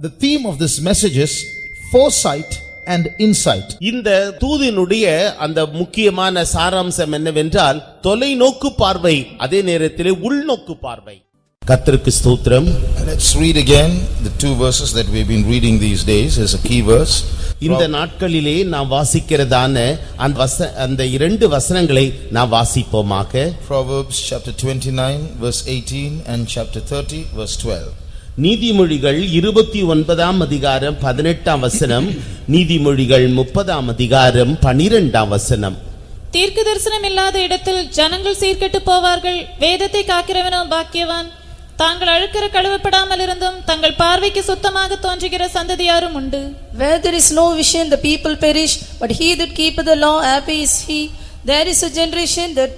The theme of this message is foresight and insight. இந்த தூதினுடைய அந்த முக்கியமான சாராம்சம் என்னவென்றால் தொலைநோக்கு பார்வை, அதே நேரத்தில் உள்நோக்கு பார்வை. கர்த்தருக்கு ஸ்தோத்திரம். Let's read again the two verses that we've been reading these days as a key verse. இந்த நாட்களிலே நாம் வாசிக்கிறதான அந்த இரண்டு வசனங்களை நாம் வாசிப்போமாக. Proverbs chapter 29 verse 18 and chapter 30 verse 12. நீதிமொழிகள் 29ஆம் அதிகாரம் 18ஆம் வசனம், நீதிமொழிகள் 30ஆம் அதிகாரம் 12ஆம் வசனம். தீர்க்க தரிசனம் இல்லாத இடத்தில் ஜனங்கள் சீர்கெட்டு போவார்கள், வேதத்தை காக்கிறவனோ பாக்கியவான். தாங்கள் அழுக்கிற கழுவப்படாமல் இருந்தும் தங்கள் பார்வைக்கு சுத்தமாக தோன்றுகிற சந்ததியாரும் உண்டு. Where there is no vision, the people perish, but he that keepeth the law, happy is he. There is a generation that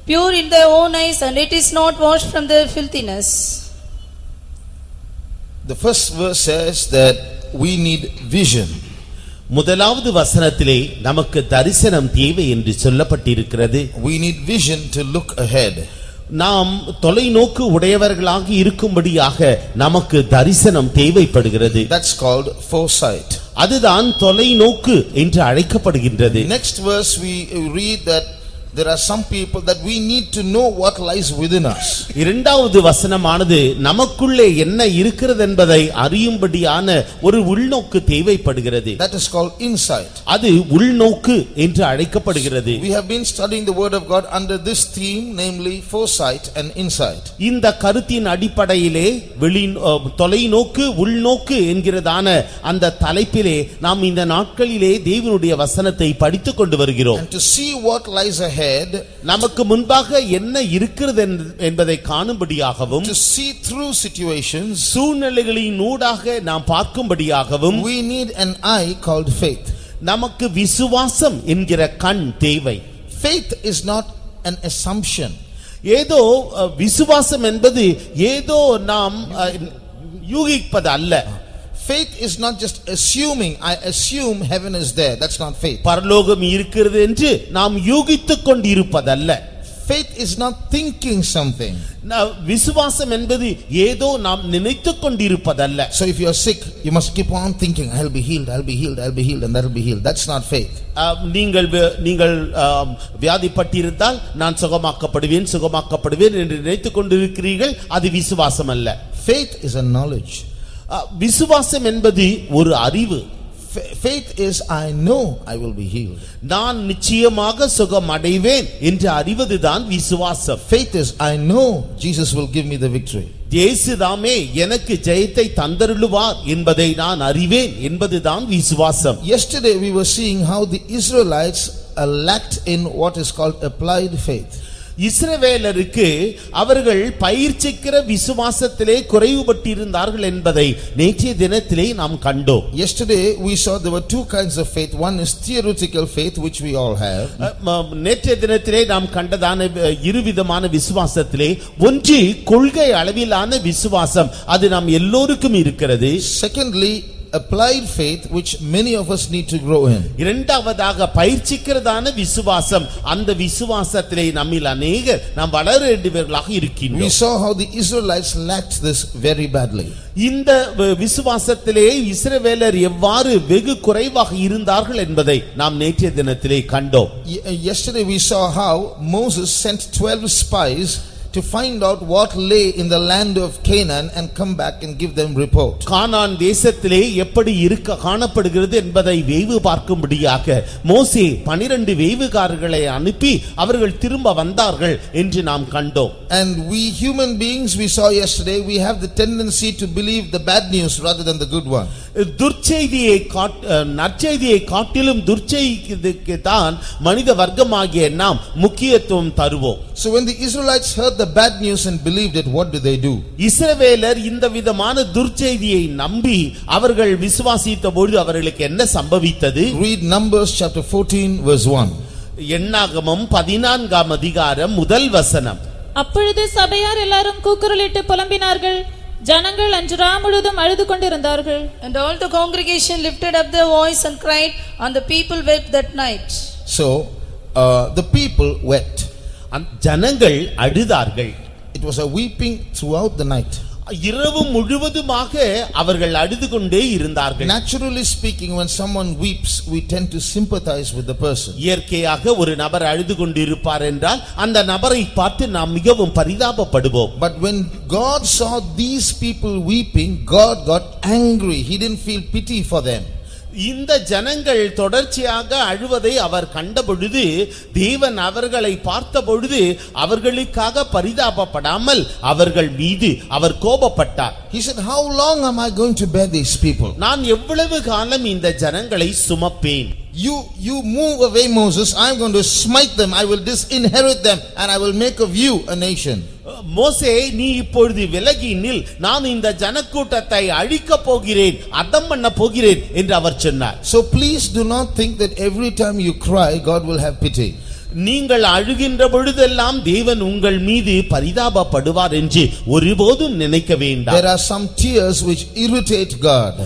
pure in their own eyes, and it is not washed from their filthiness. The first verse says that we need vision. முதலாவது வசனத்திலே நமக்கு தரிசனம் தேவை என்று சொல்லப்பட்டிருக்கிறது. We need vision to look ahead. நாம் தொலைநோக்கு உடையவர்களாக இருக்கும்படியாக நமக்கு தரிசனம் தேவைப்படுகிறது. That's called foresight. அதுதான் தொலைநோக்கு என்று அழைக்கப்படுகின்றது. Next verse we read that there are some people that we need to know what lies within us. இரண்டாவது வசனமானது நமக்குள்ளே என்ன இருக்கிறது என்பதை அறியும்படியான ஒரு உள்நோக்கு தேவைப்படுகிறது. That is called insight. அது உள்நோக்கு என்று அழைக்கப்படுகிறது. We have been studying the word of God under this theme, namely foresight and insight. இந்த கருத்தின் அடிப்படையிலே தொலைநோக்கு உள்நோக்கு என்கிறதான அந்த தலைப்பிலே நாம் இந்த நாட்களிலே தேவனுடைய வசனத்தை படித்துக் கொண்டு வருகிறோம். And to see what lies ahead, நமக்கு முன்பாக என்ன இருக்கிறது என்பதை காணும்படியாகவும், to see through situations, சூழ்நிலைகளின் ஊடாக நாம் பார்க்கும்படியாகவும், we need an eye called faith. நமக்கு விசுவாசம் என்கிற கண் தேவை. Faith is not an assumption. ஏதோ விசுவாசம் என்பது ஏதோ நாம் யூகிப்பது அல்ல. Faith is not just assuming, I assume heaven is there. That's not faith. பரலோகம் இருக்கிறது என்று நாம் யூகித்துக் கொண்டிருப்பதல்ல. Faith is not thinking something. விசுவாசம் என்பது ஏதோ நாம் நினைத்துக் கொண்டிருப்பதல்ல. So if you are sick, you must keep on thinking, I'll be healed, I'll be healed, I'll be healed, and that'll be healed. That's not faith. நீங்கள் வியாதிப்பட்டிருந்தால் நான் சுகமாக்கப்படுவேன் என்று நினைத்துக் கொண்டிருக்கிறீர்கள், அது விசுவாசம் அல்ல. Faith is a knowledge. விசுவாசம் என்பது ஒரு அறிவு. Faith is I know I will be healed. நான் நிச்சயமாக சுகம் அடைவேன் என்று அறிவதுதான் விசுவாசம். Faith is I know Jesus will give me the victory. இயேசுதாமே எனக்கு ஜெயத்தை தந்தருளுவார் என்பதை நான் அறிவேன் என்பதுதான் விசுவாசம். Yesterday we were seeing how the Israelites lacked in what is called applied faith. இஸ்ரவேலருக்கு அவர்கள் பயிற்சிக்கிற விசுவாசத்திலே குறைவுபட்டிருந்தார்கள் என்பதை நேற்றைய தினத்திலே நாம் கண்டோம். Yesterday we saw there were two kinds of faith. One is theoretical faith, which we all have. நேற்றைய தினத்திலே நாம் கண்டதான இருவிதமான விசுவாசத்திலே ஒன்று கொள்கை அளவிலான விசுவாசம், அது நாம் எல்லோருக்கும் இருக்கிறது. Secondly, applied faith, which many of us need to grow in. இரண்டாவதாக பயிற்சிக்கிறதான விசுவாசம், அந்த விசுவாசத்திலே நம்மில் அநேகர் நாம் வளர வேண்டியவர்களாக இருக்கின்றோம். We saw how the Israelites lacked this very badly. இந்த விசுவாசத்திலே இஸ்ரவேலர் எவ்வாறு வெகு குறைவாக இருந்தார்கள் என்பதை நாம் நேற்றைய தினத்திலே கண்டோம். Yesterday we saw how Moses sent 12 spies to find out what lay in the land of Canaan and come back and give them report. கானான் தேசத்திலே எப்படி காணப்படுகிறது என்பதை வேவு பார்க்கும்படியாக மோசே 12 வேவுகாரர்களை அனுப்பி அவர்கள் திரும்ப வந்தார்கள் என்று நாம் கண்டோம். And we human beings, we saw yesterday, we have the tendency to believe the bad news rather than the good one. நற்செய்தியை காட்டிலும் துர்ச்செய்திக்கு தான் மனித வர்க்கமாகிய நாம் முக்கியத்துவம் தருவோம். So when the Israelites heard the bad news and believed it, what did they do? இஸ்ரவேலர் இந்த விதமான துர்ச்செய்தியை நம்பி அவர்கள் விசுவாசித்த பொழுது அவர்களுக்கு என்ன சம்பவித்தது? Read Numbers chapter 14 verse 1. எண்ணாகமம் 14ஆம் அதிகாரம் முதல் வசனம். அப்பொழுது சபையார் எல்லாரும் கூக்குரலிட்டு புலம்பினார்கள். ஜனங்கள் அன்று ராம் முழுதும் அழுது கொண்டிருந்தார்கள். And all the congregation lifted up their voice and cried, and the people wept that night. So the people wept. ஜனங்கள் அழுதார்கள். It was a weeping throughout the night. இரவு முழுவதுமாக அவர்கள் அழுது கொண்டே இருந்தார்கள். Naturally speaking, when someone weeps, we tend to sympathize with the person. இயற்கையாக ஒரு நபர் அழுது கொண்டிருப்பார் என்றால் அந்த நபரை பார்த்து நாம் மிகவும் பரிதாபப்படுவோம். But when God saw these people weeping, God got angry. He didn't feel pity for them. இந்த ஜனங்கள் தொடர்ச்சியாக அழுவதை அவர் கண்டபொழுது தேவன் அவர்களை பார்த்தபொழுது அவர்களுக்காக பரிதாபப்படாமல் அவர்கள் மீது அவர் கோபப்பட்டார். He said, how long am I going to bear these people? நான் எவ்வளவு காலம் இந்த ஜனங்களை சுமப்பேன்? You move away, Moses. I am going to smite them. I will disinherit them and I will make of you a nation. மோசே, நீ இப்பொழுது விலகி நில், நான் இந்த ஜனக்கூட்டத்தை அழிக்க போகிறேன், அதம் பண்ண போகிறேன் என்று அவர் சொன்னார். So please do not think that every time you cry God will have pity. நீங்கள் அழுகின்ற பொழுதெல்லாம் தேவன் உங்கள் மீது பரிதாபப்படுவார் என்று ஒருபோதும் நினைக்க வேண்டாம். There are some tears which irritate God.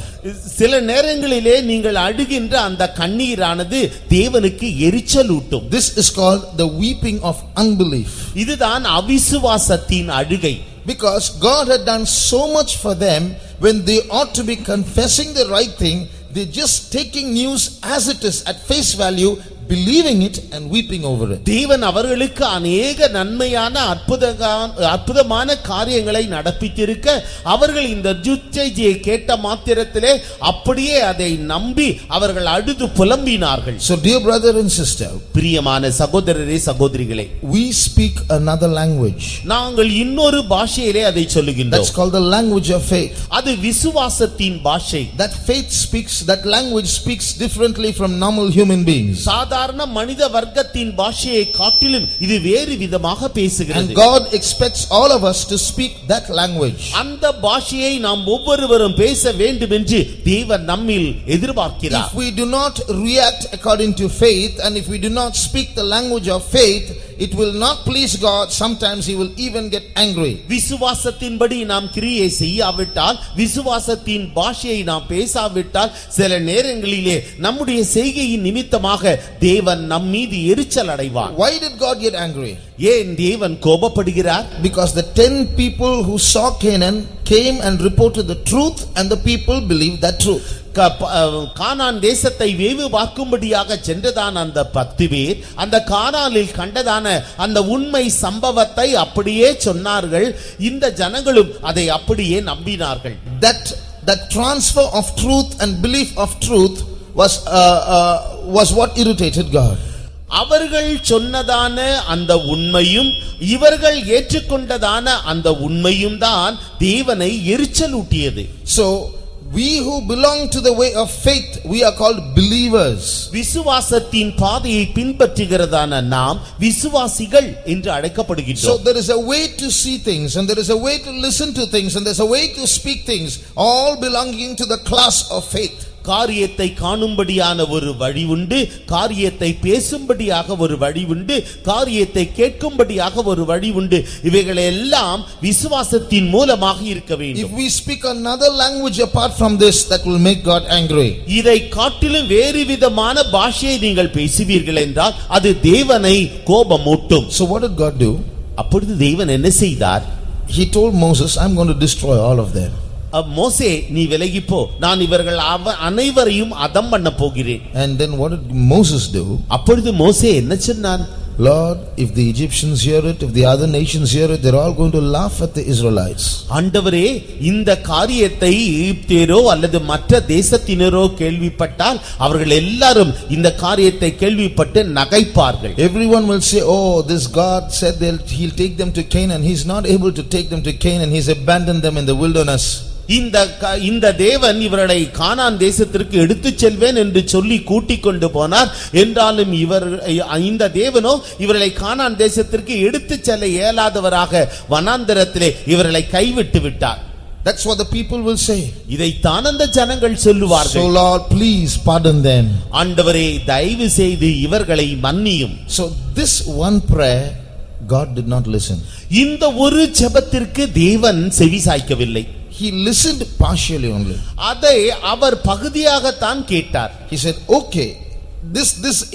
சில நேரங்களிலே நீங்கள் அழுகின்ற அந்த கண்ணீரானது தேவனுக்கு எரிச்சலூட்டும். This is called the weeping of unbelief. இதுதான் அவிசுவாசத்தின் அழுகை. Because God had done so much for them, when they ought to be confessing the right thing, they're just taking news as it is at face value, believing it and weeping over it. தேவன் அவர்களுக்கு அநேக நன்மையான அற்புதமான காரியங்களை நடப்பித்திருக்க அவர்கள் இந்த ஜுச்செய்தியை கேட்ட மாத்திரத்திலே அப்படியே அதை நம்பி அவர்கள் அழுது புலம்பினார்கள். So dear brother and sister, பிரியமான சகோதரரே சகோதரிகளே, we speak another language. நாங்கள் இன்னொரு பாஷையிலே அதை சொல்லுகின்றோம். That's called the language of faith. அது விசுவாசத்தின் பாஷை. That language speaks differently from normal human beings. சாதாரண மனித வர்க்கத்தின் பாஷையை காட்டிலும் இது வேறு விதமாக பேசுகிறது. And God expects all of us to speak that language. அந்த பாஷையை நாம் ஒவ்வொருவரும் பேச வேண்டும் என்று தேவன் நம்மில் எதிர்பார்க்கிறார். If we do not react according to faith, and if we do not speak the language of faith, it will not please God. Sometimes he will even get angry. விசுவாசத்தின்படி நாம் கிரியை செய்யாவிட்டால், விசுவாசத்தின் பாஷையை நாம் பேசாவிட்டால் சில நேரங்களிலே நம்முடைய செய்கையின் நிமித்தமாக தேவன் நம் மீது எரிச்சல் அடைவார். Why did God get angry? ஏன் தேவன் கோபப்படுகிறார்? Because the 10 people who saw Canaan came and reported the truth, and the people believed that truth. கானான் தேசத்தை வேவு பார்க்கும்படியாக சென்றதான அந்த 10 பேர் அந்த கானானில் கண்டதான அந்த உண்மை சம்பவத்தை அப்படியே சொன்னார்கள். இந்த ஜனங்களும் அதை அப்படியே நம்பினார்கள். That transfer of truth and belief of truth was what irritated God. அவர்கள் சொன்னதான அந்த உண்மையும் இவர்கள் ஏற்றுக்கொண்டதான அந்த உண்மையும் தான் தேவனை எரிச்சலூட்டியது. So we who belong to the way of faith, we are called believers. விசுவாசத்தின் பாதையை பின்பற்றுகிறதான நாம் விசுவாசிகள் என்று அழைக்கப்படுகிறோம். So there is a way to see things, and there is a way to listen to things, and there's a way to speak things, all belonging to the class of faith. காரியத்தை காணும்படியான ஒரு வழி உண்டு, காரியத்தை பேசும்படியாக ஒரு வழி உண்டு, காரியத்தை கேட்கும்படியாக ஒரு வழி உண்டு. இவைகளை எல்லாம் விசுவாசத்தின் மூலமாக இருக்க வேண்டும். If we speak another language apart from this, that will make God angry. இதை காட்டிலும் வேறு விதமான பாஷையை நீங்கள் பேசுவீர்கள் என்றால் அது தேவனை கோபமூட்டும். So what did God do? அப்பொழுது தேவன் என்ன செய்தார்? He told Moses, I'm going to destroy all of them. மோசே, நீ விலகி போ, நான் இவர்கள் அனைவரையும் அதம் பண்ண போகிறேன். And then what did Moses do? அப்பொழுது மோசே என்ன சொன்னான்? Lord, if the Egyptians hear it, if the other nations hear it, they're all going to laugh at the Israelites. ஆண்டவரே, இந்த காரியத்தை எகிப்தியரோ அல்லது மற்ற தேசத்தினரோ கேள்விப்பட்டால் அவர்கள் எல்லாரும் இந்த காரியத்தை கேள்விப்பட்டு நகைப்பார்கள். Everyone will say, oh, this God said he'll take them to Canaan. He's not able to take them to Canaan. He's abandoned them in the wilderness. இந்த தேவன் இவர்களை கானான் தேசத்திற்கு எடுத்துச் செல்வேன் என்று சொல்லி கூட்டிக் கொண்டு போனார். என்றாலும் இந்த தேவனோ இவர்களை கானான் தேசத்திற்கு எடுத்துச் செல்ல இயலாதவராக வனாந்தரத்திலே இவர்களை கைவிட்டு விட்டார். That's what the people will say. இதைத்தான் அந்த ஜனங்கள் சொல்லுவார்கள். So Lord, please pardon them. ஆண்டவரே, தயவு செய்து இவர்களை மன்னியும். So this one prayer God did not listen. இந்த ஒரு ஜெபத்திற்கு தேவன் செவிசாய்க்கவில்லை. He listened partially only. அதை அவர் பகுதியாகத்தான் கேட்டார். He said, okay,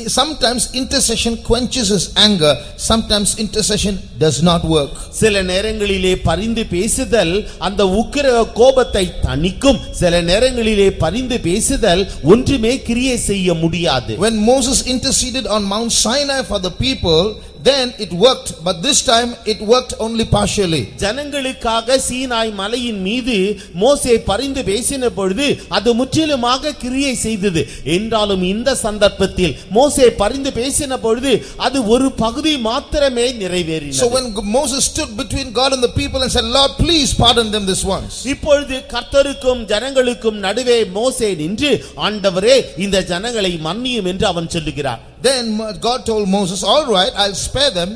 sometimes intercession quenches his anger, sometimes intercession does not work. சில நேரங்களிலே பரிந்து பேசுதல் அந்த உக்கிர கோபத்தை தணிக்கும், சில நேரங்களிலே பரிந்து பேசுதல் ஒன்றுமே கிரியை செய்ய முடியாது. When Moses interceded on Mount Sinai for the people, then it worked, but this time it worked only partially. ஜனங்களுக்காக சீனாய் மலையின் மீது மோசே பரிந்து பேசின பொழுது அது முற்றிலுமாக கிரியை செய்தது. என்றாலும் இந்த சந்தர்ப்பத்தில் மோசே பரிந்து பேசின பொழுது அது ஒரு பகுதி மாத்திரமே நிறைவேறினது. So when Moses stood between God and the people and said, Lord, please pardon them this once. இப்பொழுது கர்த்தருக்கும் ஜனங்களுக்கும் நடுவே மோசே நின்று, ஆண்டவரே இந்த ஜனங்களை மன்னியும் என்று அவன் சொல்லுகிறார். Then God told Moses, all right, I'll spare them.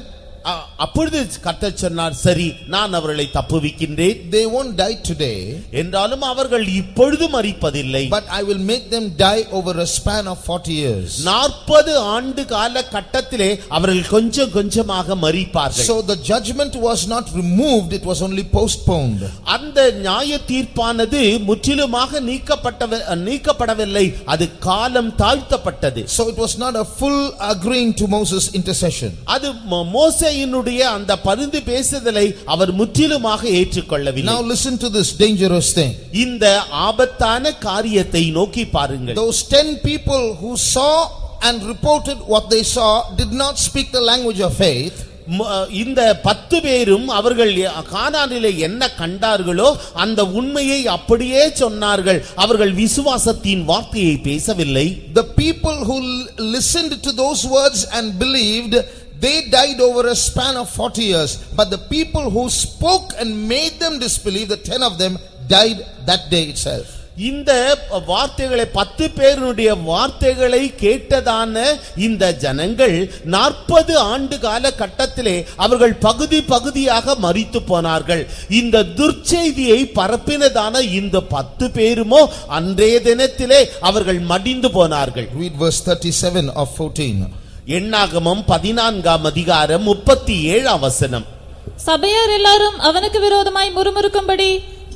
அப்பொழுது கர்த்தர் சொன்னார், சரி நான் அவர்களை தப்புவிக்கின்றேன். They won't die today, என்றாலும் அவர்கள் இப்பொழுது மரிப்பதில்லை. but I will make them die over a span of 40 years. 40 ஆண்டு கால கட்டத்திலே அவர்கள் கொஞ்சம் கொஞ்சமாக மரிப்பார்கள். So the judgment was not removed, it was only postponed. அந்த நியாய தீர்ப்பானது முற்றிலுமாக நீக்கப்படவில்லை, அது காலம் தாழ்த்தப்பட்டது. So it was not a full agreeing to Moses' intercession. அது மோசேயினுடைய அந்த பரிந்து பேசுதலை அவர் முற்றிலுமாக ஏற்றுக்கொள்ளவில்லை. Now listen to this dangerous thing. இந்த ஆபத்தான காரியத்தை நோக்கி பாருங்கள். Those 10 people who saw and reported what they saw did not speak the language of faith. இந்த 10 பேரும் அவர்கள் கானானிலே என்ன கண்டார்களோ அந்த உண்மையை அப்படியே சொன்னார்கள். அவர்கள் விசுவாசத்தின் வார்த்தையை பேசவில்லை. The people who listened to those words and believed, they died over a span of 40 years. But the people who spoke and made them disbelieve, the 10 of them died that day itself. இந்த வார்த்தைகளை 10 பேருடைய வார்த்தைகளை கேட்டதான இந்த ஜனங்கள் 40 ஆண்டு கால கட்டத்திலே அவர்கள் பகுதி பகுதியாக மரித்து போனார்கள். இந்த துர்ச்செய்தியை பரப்பினதான இந்த 10 பேருமோ அன்றைய தினத்திலே அவர்கள் மடிந்து போனார்கள். Read verse 37 of 14. எண்ணாகமம் 14ஆம் அதிகாரம் 37ஆம் வசனம். சபையார் எல்லாரும் அவனுக்கு விரோதமாய் முறுமுறுக்கும்படி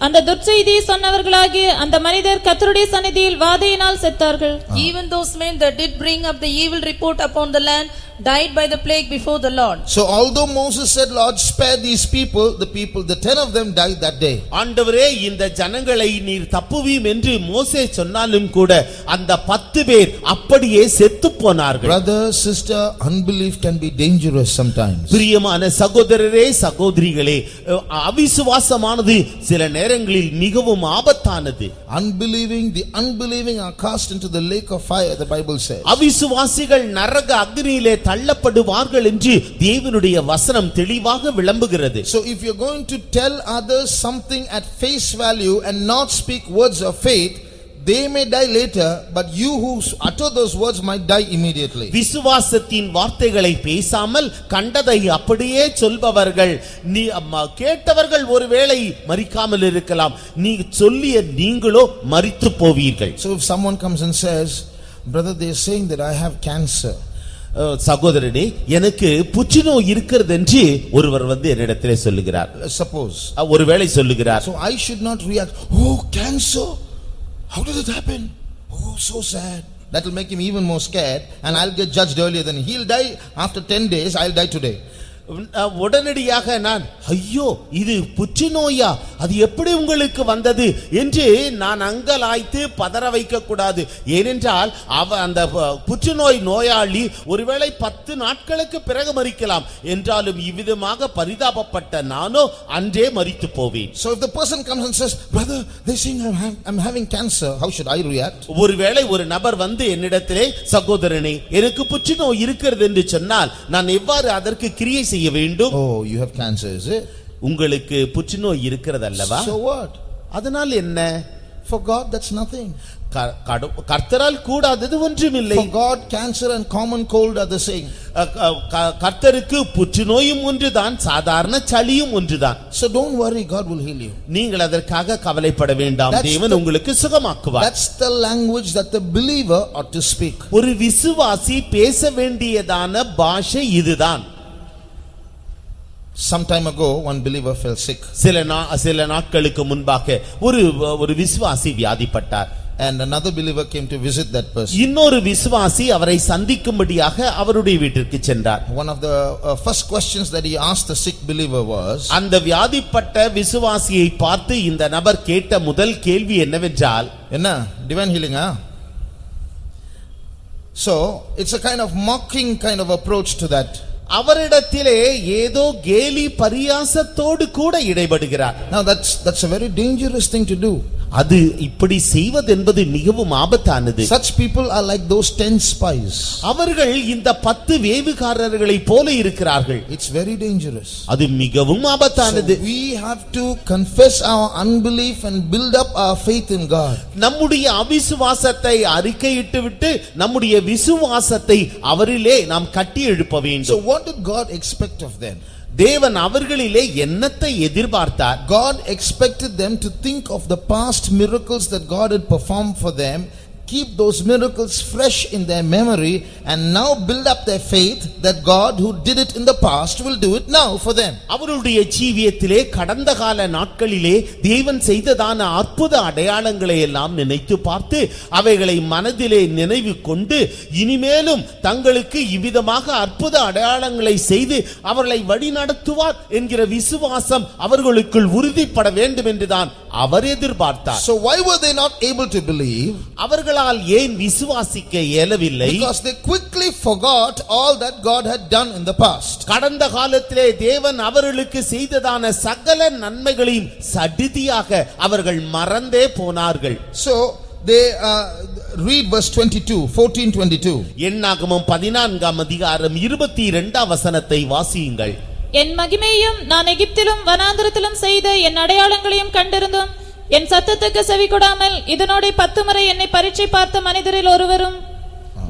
அந்த துர்ச்செய்தி சொன்னவர்களாகிய அந்த மனிதர் கர்த்தருடைய சந்நிதியில் வாதையினால் செத்தார்கள். Even those men that did bring up the evil report upon the land died by the plague before the Lord. So although Moses said, Lord, spare these people, the 10 of them died that day. ஆண்டவரே இந்த ஜனங்களை நீர் தப்புவீம் என்று மோசே சொன்னாலும் கூட அந்த 10 பேர் அப்படியே செத்து போனார்கள். Brother, sister, unbelief can be dangerous sometimes. பிரியமான சகோதரரே சகோதரிகளே, அவிசுவாசமானது சில நேரங்களில் மிகவும் ஆபத்தானது. The unbelieving are cast into the lake of fire, the Bible says. அவிசுவாசிகள் நரக அக்னியிலே தள்ளப்படுவார்கள் என்று தேவனுடைய வசனம் தெளிவாக விளம்புகிறது. So if you're going to tell others something at face value and not speak words of faith, they may die later, but you who utter those words might die immediately. விசுவாசத்தின் வார்த்தைகளை பேசாமல் கண்டதை அப்படியே சொல்பவர்கள், நீ கேட்டவர்கள் ஒருவேளை மரிக்காமல் இருக்கலாம், நீ சொல்லிய நீங்களோ மரித்து போவீர்கள். So if someone comes and says, brother, they are saying that I have cancer. சகோதரனே, எனக்கு புற்றுநோய் இருக்கிறது என்று ஒருவர் வந்து என்னிடத்திலே சொல்லுகிறார். Suppose ஒருவேளை சொல்லுகிறார். So I should not react, oh cancer, how did it happen? Oh, so sad. That will make him even more scared, and I'll get judged earlier than he'll die after 10 days. I'll die today. உடனடியாக நான், ஐயோ இது புற்றுநோயா, அது எப்படி உங்களுக்கு வந்தது என்று நான் அங்கலாய்த்து பதற வைக்க கூடாது. ஏனென்றால் அந்த புற்றுநோய் நோயாளி ஒருவேளை 10 நாட்களுக்கு பிறகு மரிக்கலாம். என்றாலும் இவ்விதமாக பரிதாபப்பட்ட நானோ அன்றே மரித்து போவேன். So if the person comes and says, brother, they saying I'm having cancer, how should I react? ஒருவேளை ஒரு நபர் வந்து என்னிடத்திலே, சகோதரனே எனக்கு புற்றுநோய் இருக்கிறது என்று சொன்னால் நான் எவ்வாறு அதற்கு கிரியை செய்ய வேண்டும்? Oh, you have cancer, is it? உங்களுக்கு புற்றுநோய் இருக்கிறது அல்லவா? So what? அதனால் என்ன? For God that's nothing. கர்த்தரால் கூடாதது ஒன்றுமில்லை. For God cancer and common cold are the same. கர்த்தருக்கு புற்றுநோயும் ஒன்றுதான், சாதாரண சளியும் ஒன்றுதான். So don't worry, God will heal you. நீங்கள் அதற்காக கவலைப்பட வேண்டாம், தேவன் உங்களுக்கு சுகமாக்குவார். That's the language that the believer ought to speak. ஒரு விசுவாசி பேச வேண்டியதான பாஷை இதுதான். Some time ago one believer fell sick. சில நாட்களுக்கு முன்பாக ஒரு விசுவாசி வியாதிப்பட்டார். and another believer came to visit that person. இன்னொரு விசுவாசி அவரை சந்திக்கும்படியாக அவருடைய வீட்டிற்கு சென்றார். One of the first questions that he asked the sick believer was, அந்த வியாதிப்பட்ட விசுவாசியை பார்த்து இந்த நபர் கேட்ட முதல் கேள்வி என்னவென்றால், என்ன divine healing So it's a kind of mocking kind of approach to that. அவரிடத்திலே ஏதோ கேலி பரியாசத்தோடு கூட இடைபடுகிறார். Now that's a very dangerous thing to do. அது இப்படி செய்வது என்பது மிகவும் ஆபத்தானது. Such people are like those 10 spies. அவர்கள் இந்த 10 வேவுகாரர்களை போல இருக்கிறார்கள். It's very dangerous. அது மிகவும் ஆபத்தானது. So we have to confess our unbelief and build up our faith in God. நம்முடைய அவிசுவாசத்தை அறிக்கையிட்டுவிட்டு நம்முடைய விசுவாசத்தை அவரிலே நாம் கட்டி எழுப்ப வேண்டும். So what did God expect of them? தேவன் அவர்களிலே என்னத்தை எதிர்பார்த்தார்? God expected them to think of the past miracles that God had performed for them, keep those miracles fresh in their memory, and now build up their faith that God who did it in the past will do it now for them. அவருடைய ஜீவியத்திலே கடந்த கால நாட்களிலே தேவன் செய்ததான அற்புத அடையாளங்களை எல்லாம் நினைத்து பார்த்து அவைகளை மனதிலே நினைவு கொண்டு இனிமேலும் தங்களுக்கு இவ்விதமாக அற்புத அடையாளங்களை செய்து அவர்களை வழிநடத்துவார் என்கிற விசுவாசம் அவர்களுக்குள் உறுதிப்பட வேண்டும் என்றுதான் அவர் எதிர்பார்த்தார். So why were they not able to believe? அவர்களால் ஏன் விசுவாசிக்க இயலவில்லை? Because they quickly forgot all that God had done in the past. கடந்த காலத்திலே தேவன் அவர்களுக்கு செய்ததான சகல நன்மைகளையும் சடிதியாக அவர்கள் மறந்தே போனார்கள். So they read verse 22, 14:22. என்னாகமம் 14ஆம் அதிகாரம் 22ஆம் வசனத்தை வாசியுங்கள். என் மகிமையும் நான் எகிப்திலும் வனாந்தரத்திலும் செய்த என் அடையாளங்களையும் கண்டிருந்தும் என் சத்தத்துக்கு செவி கொடாமல் இதனோட 10 முறை என்னை பரீட்சை பார்த்த மனிதரில் ஒருவரும்,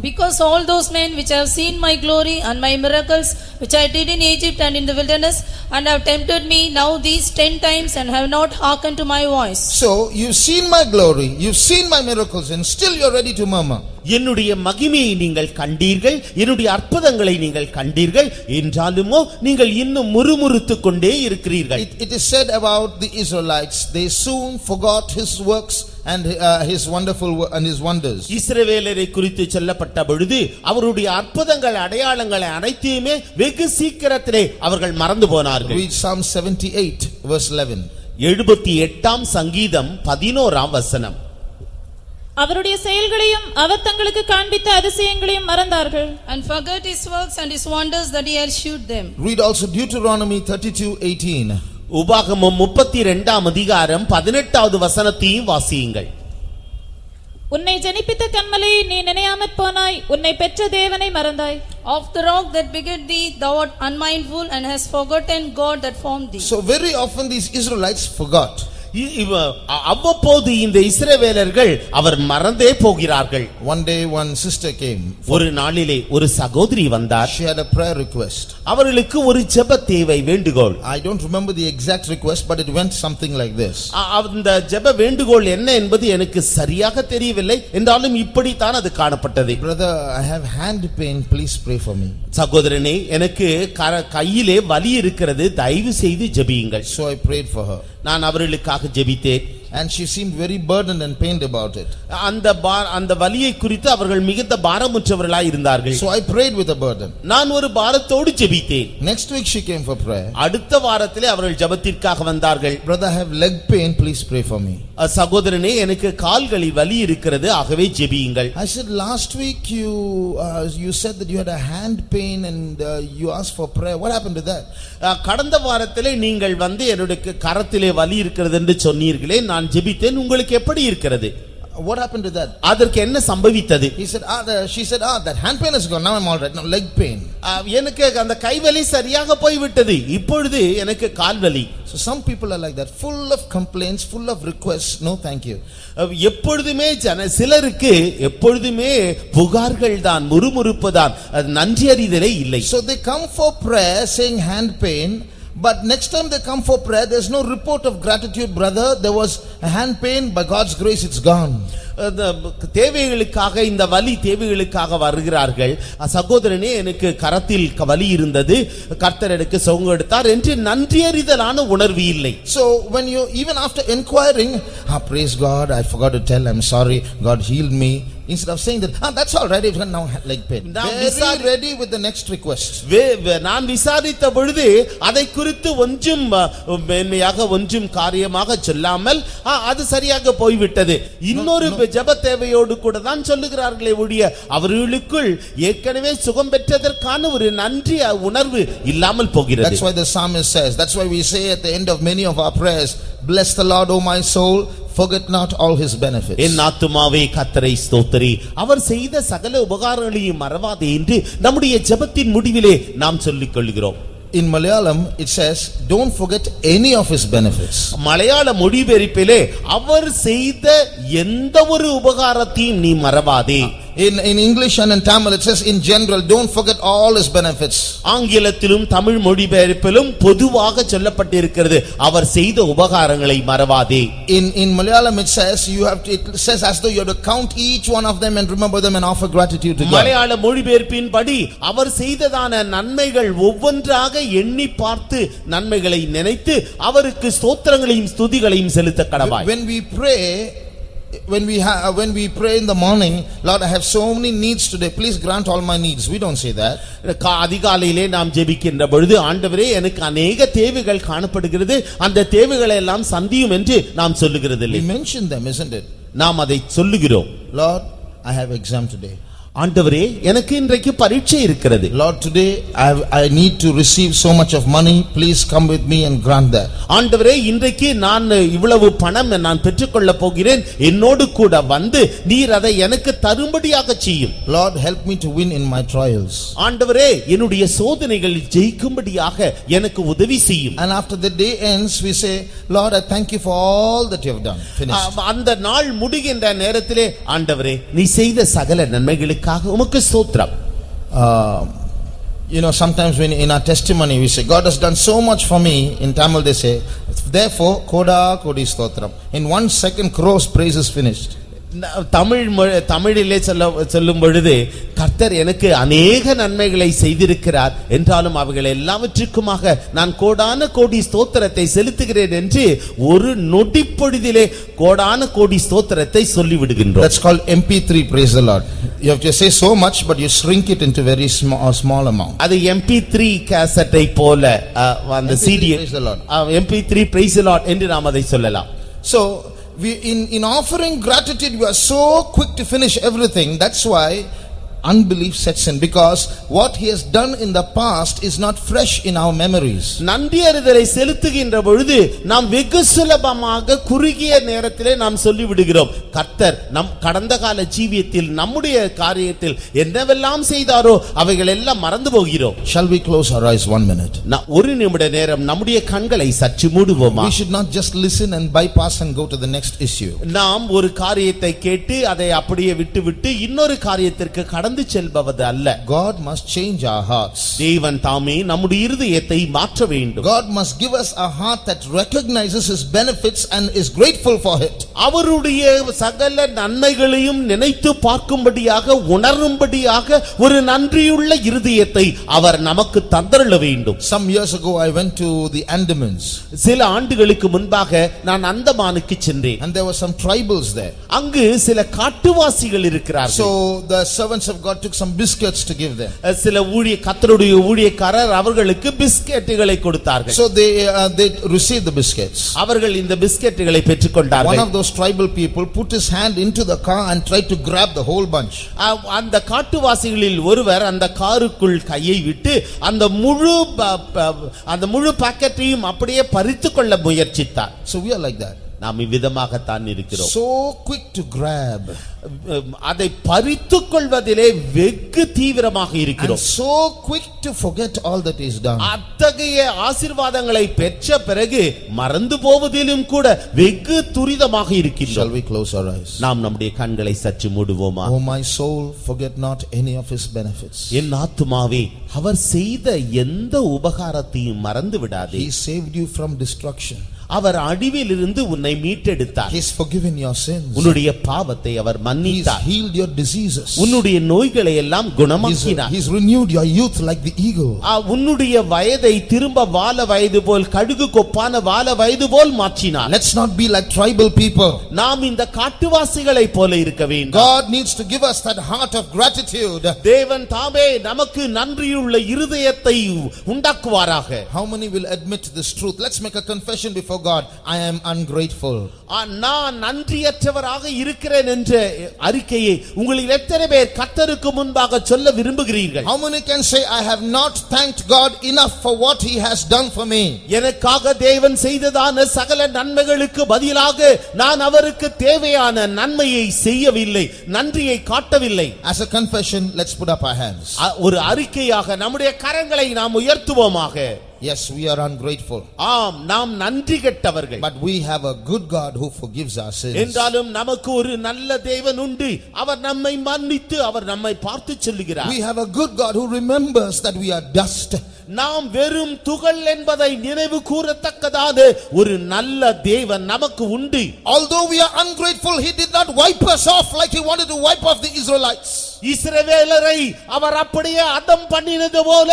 Because all those men which have seen my glory and my miracles which I did in Egypt and in the wilderness and have tempted me now these 10 times and have not hearkened to my voice. So you've seen my glory, you've seen my miracles, and still you're ready to murmur. என்னுடைய மகிமையை நீங்கள் கண்டீர்கள், என்னுடைய அற்புதங்களை நீங்கள் கண்டீர்கள், என்றாலுமோ நீங்கள் இன்னும் முறுமுறுத்துக் கொண்டே இருக்கிறீர்கள். It is said about the Israelites, they soon forgot his works and his wonderful and his wonders. இஸ்ரவேலரை குறித்து சொல்லப்பட்ட பொழுது அவருடைய அற்புதங்கள் அடையாளங்களை அனைத்தையுமே வெகு சீக்கிரத்திலே அவர்கள் மறந்து போனார்கள். Read Psalm 78 verse 11. 78ஆம் சங்கீதம் 11ஆம் வசனம். அவருடைய செயல்களையும் அவர் தங்களுக்கு காண்பித்த அதிசயங்களையும் மறந்தார்கள். And forget his works and his wonders that he had shewed them. Read also Deuteronomy 32:18. உபாகமம் 32ஆம் அதிகாரம் 18வது வசனத்தையும் வாசியுங்கள். உன்னை ஜனிப்பித்த கன்மலை நீ நினையாமற் போனாய், உன்னை பெற்ற தேவனை மறந்தாய். Of the rock that begat thee thou art unmindful and hast forgotten God that formed thee. So very often these Israelites forgot. அவ்வப்போது இந்த இஸ்ரவேலர்கள் அவர் மறந்தே போகிறார்கள். One day one sister came. ஒரு நாளிலே ஒரு சகோதரி வந்தார். She had a prayer request. அவர்களுக்கு ஒரு ஜெப தேவை வேண்டுகோள். I don't remember the exact request, but it went something like this. அந்த ஜெப வேண்டுகோள் என்ன என்பது எனக்கு சரியாக தெரியவில்லை, என்றாலும் இப்படித்தான் அது காணப்பட்டது. Brother, I have hand pain, please pray for me. சகோதரனே, எனக்கு கையிலே வலி இருக்கிறது, தயவு செய்து ஜெபியுங்கள். So I prayed for her. நான் அவர்களுக்காக ஜெபித்தேன். And she seemed very burdened and pained about it. அந்த வலியை குறித்து அவர்கள் மிகுந்த பாரமுற்றவர்களாய் இருந்தார்கள். So I prayed with a burden. நான் ஒரு பாரத்தோடு ஜெபித்தேன். Next week she came for prayer. அடுத்த வாரத்திலே அவர்கள் ஜெபத்திற்காக வந்தார்கள். Brother, I have leg pain, please pray for me. சகோதரனே, எனக்கு கால்களில் வலி இருக்கிறது, ஆகவே ஜெபியுங்கள். I said last week you said that you had a hand pain and you asked for prayer. What happened to that? கடந்த வாரத்திலே நீங்கள் வந்து என்னுடைய கரத்திலே வலி இருக்கிறது என்று சொன்னீர்களே, நான் ஜெபித்தேன், உங்களுக்கு எப்படி இருக்கிறது? What happened to that? அதற்கு என்ன சம்பவித்தது? She said, that hand pain is gone, now I'm all right, now leg pain. எனக்கு அந்த கைவலி சரியாக போய்விட்டது, இப்பொழுது எனக்கு கால்வலி. So some people are like that, full of complaints, full of requests. No thank you. எப்பொழுதுமே சிலருக்கு எப்பொழுதுமே புகார்கள் தான், முறுமுறுப்பு தான், நன்றி அறிதலே இல்லை. So they come for prayer saying hand pain, but next time they come for prayer there's no report of gratitude. Brother, there was a hand pain, by God's grace it's gone. தேவைகளுக்காக இந்த வலி தேவைகளுக்காக வருகிறார்கள். சகோதரனே, எனக்கு கரத்தில் வலி இருந்தது, கர்த்தர் எனக்கு சுகம் கொடுத்தார் என்று நன்றியறிதலான உணர்வு இல்லை. So when you even after inquiring, praise God, I forgot to tell, I'm sorry, God healed me, instead of saying that that's all right, if you now leg pain, very ready with the next request. நான் விசாரித்த பொழுது அதை குறித்து ஒன்றும் மேன்மையாக ஒன்றும் காரியமாக சொல்லாமல் அது சரியாக போய்விட்டது, இன்னொரு ஜெப தேவையோடு கூட தான் சொல்லுகிறார்களே ஒழிய அவர்களுக்குள் ஏற்கனவே சுகம் பெற்றதற்கான ஒரு நன்றி உணர்வு இல்லாமல் போகிறது. That's why the psalmist says, that's why we say at the end of many of our prayers, bless the Lord, O my soul, forget not all his benefits. என் ஆத்துமாவே கர்த்தரை ஸ்தோத்திரி, அவர் செய்த சகல உபகாரங்களையும் மறவாதே என்று நம்முடைய ஜெபத்தின் முடிவிலே நாம் சொல்லிக் கொள்கிறோம். In Malayalam it says, don't forget any of his benefits. மலையாள மொழிபெயர்ப்பிலே அவர் செய்த எந்த ஒரு உபகாரத்தையும் நீ மறவாதே. In English and in Tamil it says in general, don't forget all his benefits. ஆங்கிலத்திலும் தமிழ் மொழிபெயர்ப்பிலும் பொதுவாக சொல்லப்பட்டிருக்கிறது, அவர் செய்த உபகாரங்களை மறவாதே. In Malayalam it says it says as though you have to count each one of them and remember them and offer gratitude to God. மலையாள மொழிபெயர்ப்பின்படி அவர் செய்ததான நன்மைகள் ஒவ்வொன்றாக எண்ணி பார்த்து நன்மைகளை நினைத்து அவருக்கு ஸ்தோத்திரங்களையும் ஸ்துதிகளையும் செலுத்த கடவாய். When we pray in the morning, Lord, I have so many needs today, please grant all my needs, we don't say that. அதிகாலையிலே நாம் ஜெபிக்கின்ற பொழுது, ஆண்டவரே எனக்கு अनेक தேவைகள் காணப்படுகிறது, அந்த தேவைகளை எல்லாம் சந்தியும் என்று நாம் சொல்லுகிறது இல்லை. We mention them, isn't it? நாம் அதை சொல்லுகிறோம். Lord, I have exam today. ஆண்டவரே எனக்கு இன்றைக்கு பரீட்சை இருக்கிறது. Lord, today I need to receive so much of money, please come with me and grant that. ஆண்டவரே இன்றைக்கு நான் இவ்வளவு பணம் நான் பெற்றுக்கொள்ள போகிறேன், என்னோடு கூட வந்து நீர் அதை எனக்கு தரும்படியாக செய்யும். Lord, help me to win in my trials. ஆண்டவரே என்னுடைய சோதனைகளில் ஜெயிக்கும்படியாக எனக்கு உதவி செய்யும். And after the day ends we say, Lord, I thank you for all that you have done. Finished. அந்த நாள் முடிகின்ற நேரத்திலே, ஆண்டவரே நீ செய்த சகல நன்மைகளுக்கு உமக்கு ஸ்தோத்திரம். You know, sometimes when in our testimony we say, God has done so much for me. In Tamil they say, therefore koda kodi stotram. In 1 second crores praise is finished. தமிழிலே சொல்லும் பொழுது, கர்த்தர் எனக்கு अनेक நன்மைகளை செய்திருக்கிறார், என்றாலும் அவைகள் எல்லாவற்றுக்குமாக நான் கோடான கோடி ஸ்தோத்திரத்தை செலுத்துகிறேன் என்று ஒரு நொடி பொழுதிலே கோடான கோடி ஸ்தோத்திரத்தை சொல்லி விடுகின்றோம். That's called MP3, praise the Lord. You have to say so much but you shrink it into very small amount. அது MP3 கேசட்டை போல அந்த CD, MP3 praise the Lord என்று நாம் அதை சொல்லலாம். So in offering gratitude we are so quick to finish everything. That's why unbelief sets in, because what he has done in the past is not fresh in our memories. நன்றியறிதலை செலுத்துகின்ற பொழுது நாம் வெகு சுலபமாக குறுகிய நேரத்திலே நாம் சொல்லி விடுகிறோம், கர்த்தர் நம் கடந்த கால ஜீவியத்தில் நம்முடைய காரியத்தில் என்னவெல்லாம் செய்தாரோ அவைகள் எல்லாம் மறந்து போகிறோம். Shall we close our eyes 1 minute? ஒரு நிமிட நேரம் நம்முடைய கண்களை சற்று மூடுவோமா? We should not just listen and bypass and go to the next issue. நாம் ஒரு காரியத்தை கேட்டு அதை அப்படியே விட்டுவிட்டு இன்னொரு காரியத்திற்கு கடந்து செல்பவது அல்ல. God must change our hearts. தேவன் தாமே நம்முடைய இருதயத்தை மாற்ற வேண்டும். God must give us a heart that recognizes his benefits and is grateful for it. அவருடைய சகல நன்மைகளையும் நினைத்து பார்க்கும்படியாக உணரும்படியாக ஒரு நன்றியுள்ள இருதயத்தை அவர் நமக்கு தந்தருள வேண்டும். Some years ago I went to the Andamans. சில ஆண்டுகளுக்கு முன்பாக நான் அந்தமானுக்கு சென்றேன். And there were some tribals there. அங்கு சில காட்டுவாசிகள் இருக்கிறார்கள். So the servants of God took some biscuits to give them. சில கர்த்தருடைய ஊழியக்காரர் அவர்களுக்கு பிஸ்கெட்டுகளை கொடுத்தார்கள். So they received the biscuits. அவர்கள் இந்த பிஸ்கெட்டுகளை பெற்றுக்கொண்டார்கள். One of those tribal people put his hand into the car and tried to grab the whole bunch. அந்த காட்டுவாசிகளில் ஒருவர் அந்த காருக்குள் கையை விட்டு அந்த முழு பாக்கெட்டையும் அப்படியே பறித்துக்கொள்ள முயற்சித்தார். So we are like that. நாம் இவ்விதமாகத்தான் இருக்கிறோம். So quick to grab. அதை பறித்துக் கொள்வதிலே வெகு தீவிரமாக இருக்கிறோம். And so quick to forget all that is done. அத்தகைய ஆசீர்வாதங்களை பெற்ற பிறகு மறந்து போவதிலும் கூட வெகு துரிதமாக இருக்கிறோம். Shall we close our eyes? நாம் நம்முடைய கண்களை சற்று மூடுவோமா? Oh my soul, forget not any of his benefits. என் ஆத்துமாவே அவர் செய்த எந்த உபகாரத்தையும் மறந்து விடாதே. He saved you from destruction. அவர் அழிவிலிருந்து உன்னை மீட்டெடுத்தார். He has forgiven your sins. உன்னுடைய பாவத்தை அவர் He மன்னித்தார். has healed your diseases. உன்னுடைய நோய்களை எல்லாம் குணமாக்கினார். He has renewed your youth like the eagle. உன்னுடைய வயதை திரும்ப வால வயது போல் கடுகு கொப்பான வால வயது போல் மாற்றினார். Let's not be like tribal people. நாம் இந்த காட்டுவாசிகளை போல இருக்க வேண்டும். God needs to give us that heart of gratitude. தேவன் தாமே நமக்கு நன்றியுள்ள இருதயத்தை உண்டாக்குவாராக. How many will admit this truth? Let's make a confession before God. I am ungrateful. நான் நன்றியற்றவராக இருக்கிறேன் என்ற அறிக்கையை உங்களில் எத்தனை பேர் கர்த்தருக்கு முன்பாக சொல்ல விரும்புகிறீர்கள்? How many can say I have not thanked God enough for what he has done for me? எனக்காக தேவன் செய்ததான சகல நன்மைகளுக்கு பதிலாக நான் அவருக்கு தேவையான நன்மையை செய்யவில்லை, நன்றியை காட்டவில்லை. As a confession, let's put up our hands. ஒரு அறிக்கையாக நம்முடைய கரங்களை நாம் உயர்த்துவோமாக. Yes, we are ungrateful. ஆம், நாம் நன்றி கெட்டவர்கள். But we have a good God who forgives our sins. என்றாலும் நமக்கு ஒரு நல்ல தேவன் உண்டு. அவர் நம்மை மன்னித்து அவர் நம்மை பார்த்து சொல்லுகிறார். We have a good God who remembers that we are dust. நாம் வெறும் துகள் என்பதை நினைவு கூறத்தக்கதான ஒரு நல்ல தேவன் நமக்கு உண்டு. Although we are ungrateful, he did not wipe us off like he wanted to wipe off the Israelites. இஸ்ரவேலரை அவர் அப்படியே அதம் பண்ணினது போல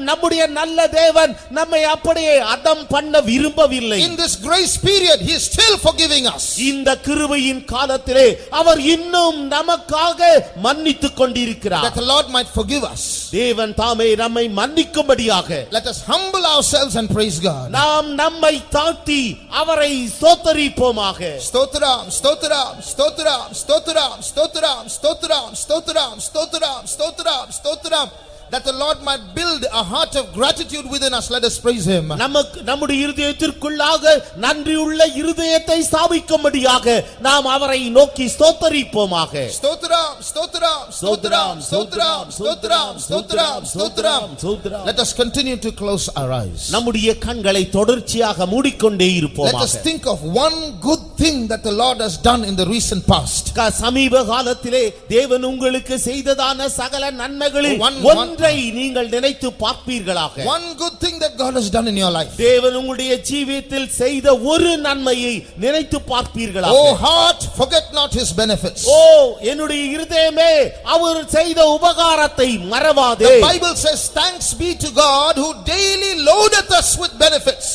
நம்முடைய நல்ல தேவன் நம்மை அப்படியே அதம் பண்ண விரும்பவில்லை. In this grace period, he is still forgiving us. இந்த கிருபையின் காலத்திலே அவர் இன்னும் நமக்காக மன்னித்துக் கொண்டிருக்கிறார். That the Lord might forgive us. தேவன் தாமே நம்மை மன்னிக்கும்படியாக Let us humble ourselves and praise God. நாம் நம்மை தாழ்த்தி அவரை ஸ்தோத்திரிப்போமாக. Stotram, stotram, stotram, stotram, stotram, stotram, stotram, stotram, stotram, stotram. That the Lord might build a heart of gratitude within us. Let us praise him. நம்முடைய இருதயத்திற்குள்ளாக நன்றியுள்ள இருதயத்தை ஸ்தாபிக்கும்படியாக நாம் அவரை நோக்கி ஸ்தோத்திரிப்போமாக. Stotram, stotram, stotram, stotram, stotram, stotram, stotram. Let us continue to close our eyes. நம்முடைய கண்களை தொடர்ச்சியாக மூடிக்கொண்டே இருப்போமாக. Let us think of one good thing that the Lord has done in the recent past. சமீப காலத்திலே தேவன் உங்களுக்கு செய்ததான சகல நன்மைகளில் ஒன்றை நீங்கள் நினைத்து பார்ப்பீர்களாக. One good thing that God has done in your life. தேவன் உங்களுடைய ஜீவியத்தில் செய்த ஒரு நன்மையை நினைத்து பார்ப்பீர்களாக. Oh heart, forget not his benefits. ஓ என்னுடைய இருதயமே அவர் செய்த உபகாரத்தை மறவாதே. The Bible says thanks be to God who daily loadeth us with benefits.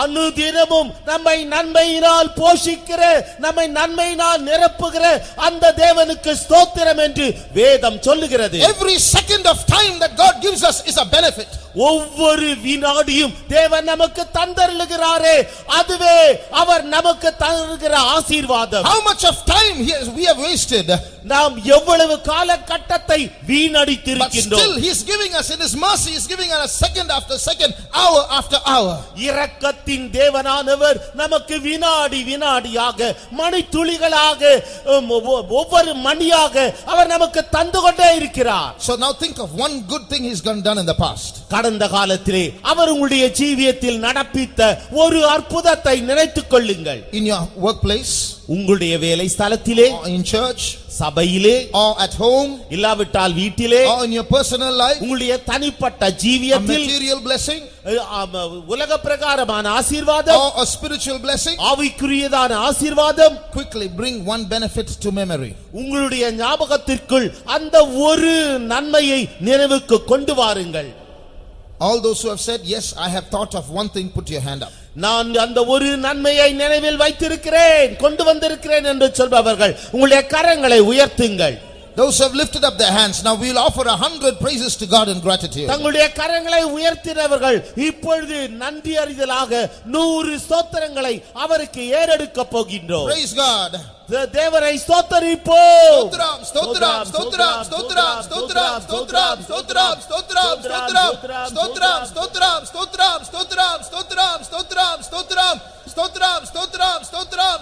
அனுதினமும் நம்மை நன்மையினால் போஷிக்கிற, நம்மை நன்மையினால் நிரப்புகிற அந்த தேவனுக்கு ஸ்தோத்திரம் என்று வேதம் சொல்லுகிறது. Every second of time that God gives us is a benefit. ஒவ்வொரு வினாடியும் தேவன் நமக்கு தந்தருளுகிறாரே, அதுவே அவர் நமக்கு தருகிற ஆசீர்வாதம். How much of time we have wasted? நாம் எவ்வளவு காலகட்டத்தை But வீணடித்திருக்கின்றோம். still he is giving us in his mercy, he is giving us second after second, hour after hour. இரக்கத்தின் தேவனானவர் நமக்கு வினாடி வினாடியாக மணித்துளிகளாக ஒவ்வொரு மணியாக அவர் நமக்கு தந்து கொண்டே இருக்கிறார். So now think of one good thing he's done in the past. கடந்த காலத்திலே அவர் உங்களுடைய ஜீவியத்தில் நடப்பித்த ஒரு அற்புதத்தை நினைத்துக் கொள்ளுங்கள். In your workplace, உங்களுடைய வேலை ஸ்தலத்திலே, or in church, சபையிலே, or at home, இல்லாவிட்டால் வீட்டிலே, or in your personal life, உங்களுடைய தனிப்பட்ட a ஜீவியத்தில் material blessing, உலக பிரகாரமான ஆசீர்வாதம், or a spiritual blessing. ஆவிக்குரியதான ஆசீர்வாதம். Quickly bring one benefit to memory. உங்களுடைய ஞாபகத்திற்குள் அந்த ஒரு நன்மையை நினைவுக்கு கொண்டு வாருங்கள். All those who have said yes, I have thought of one thing, put your hand up. நான் அந்த ஒரு நன்மையை நினைவில் வைத்திருக்கிறேன், கொண்டு வந்திருக்கிறேன் என்று சொல்பவர்கள் உங்களுடைய கரங்களை உயர்த்துங்கள். Those who have lifted up their hands, now we will offer 100 praises to God in gratitude. தங்களுடைய கரங்களை உயர்த்தினவர்கள் இப்பொழுது நன்றி அறிதலாக 100 ஸ்தோத்திரங்களை அவருக்கு ஏறெடுக்க போகின்றோம். Praise God. தேவனை ஸ்தோத்திரிப்போம். Stotram, stotram, stotram, stotram, stotram, stotram, stotram, stotram, stotram, stotram, stotram, stotram, stotram, stotram, stotram, stotram, stotram, stotram, stotram, stotram,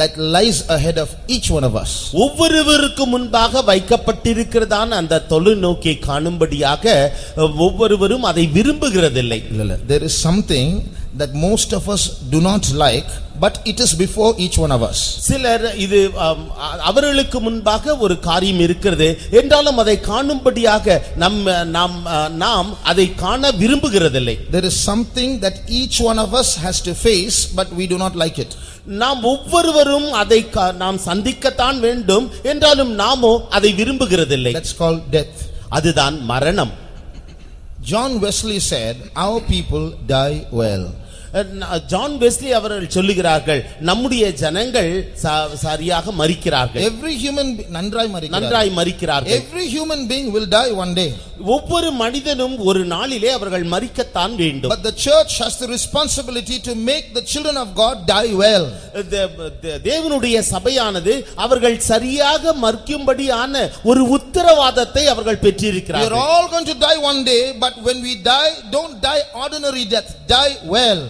that lies ahead of each one of us. ஒவ்வொருவருக்கு முன்பாக வைக்கப்பட்டிருக்கிறதான அந்த தொலைநோக்கை காணும்படியாக ஒவ்வொருவரும் அதை விரும்புகிறதில்லை. There is something that most of us do not like, but it is before each one of us. சிலர் இது அவர்களுக்கு முன்பாக ஒரு காரியம் இருக்கிறது என்றாலும் அதை காணும்படியாக நாம் அதை காண விரும்புகிறதில்லை. There is something that each one of us has to face, but we do not like it. நாம் ஒவ்வொருவரும் அதை நாம் சந்திக்கத்தான் வேண்டும் என்றாலும் நாமோ அதை விரும்புகிறதில்லை. That's called death. அதுதான் மரணம். John Wesley said, our people die well. John Wesley அவர்கள் சொல்லுகிறார்கள், நம்முடைய ஜனங்கள் சரியாக மரிக்கிறார்கள். Every human நன்றாய் மரிக்கிறார்கள். Every human being will die one day. ஒவ்வொரு மனிதனும் ஒரு நாளிலே அவர்கள் மரிக்கத்தான் வேண்டும். But the church has the responsibility to make the children of God die well. தேவனுடைய சபையானது அவர்கள் சரியாக மரிக்கும்படியான ஒரு உத்தரவாதத்தை அவர்கள் பெற்றிருக்கிறார்கள். We are all going to die one day, but when we die, don't die ordinary death, die well.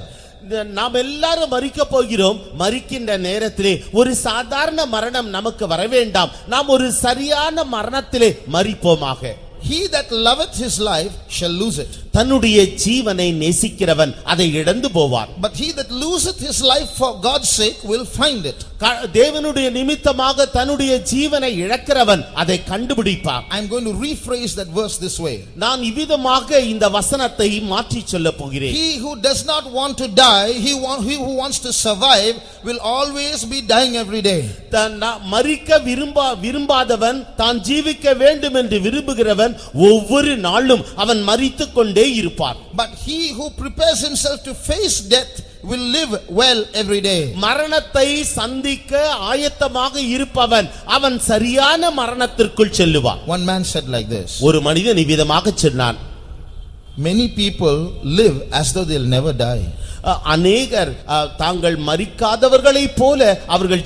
நாம் எல்லாரும் மரிக்க போகிறோம். மரிக்கின்ற நேரத்திலே ஒரு சாதாரண மரணம் நமக்கு வர வேண்டாம். நாம் ஒரு சரியான மரணத்திலே மரிப்போமாக. He that loveth his life shall lose it. தன்னுடைய ஜீவனை நேசிக்கிறவன் அதை இழந்து போவான். But he that loseth his life for God's sake will find it. தேவனுடைய நிமித்தமாக தன்னுடைய ஜீவனை இழக்கிறவன் அதை கண்டுபிடிப்பான். I am going to rephrase that verse this way. நான் இவ்விதமாக இந்த வசனத்தை மாற்றி சொல்ல போகிறேன். He who does not want to die, he who wants to survive will always be dying every day. மரிக்க விரும்பாதவன் தான் ஜீவிக்க வேண்டும் என்று விரும்புகிறவன் ஒவ்வொரு நாளும் அவன் மரித்துக் கொண்டே இருப்பான். But he who prepares himself to face death will live well every day. மரணத்தை சந்திக்க ஆயத்தமாக இருப்பவன் அவன் சரியான மரணத்திற்குள் செல்லுவான். One man said like this. ஒரு மனிதன் இவ்விதமாக சொன்னான், many people live as though they'll never die. அநேகர் தாங்கள் மரிக்காதவர்களைப் போல அவர்கள்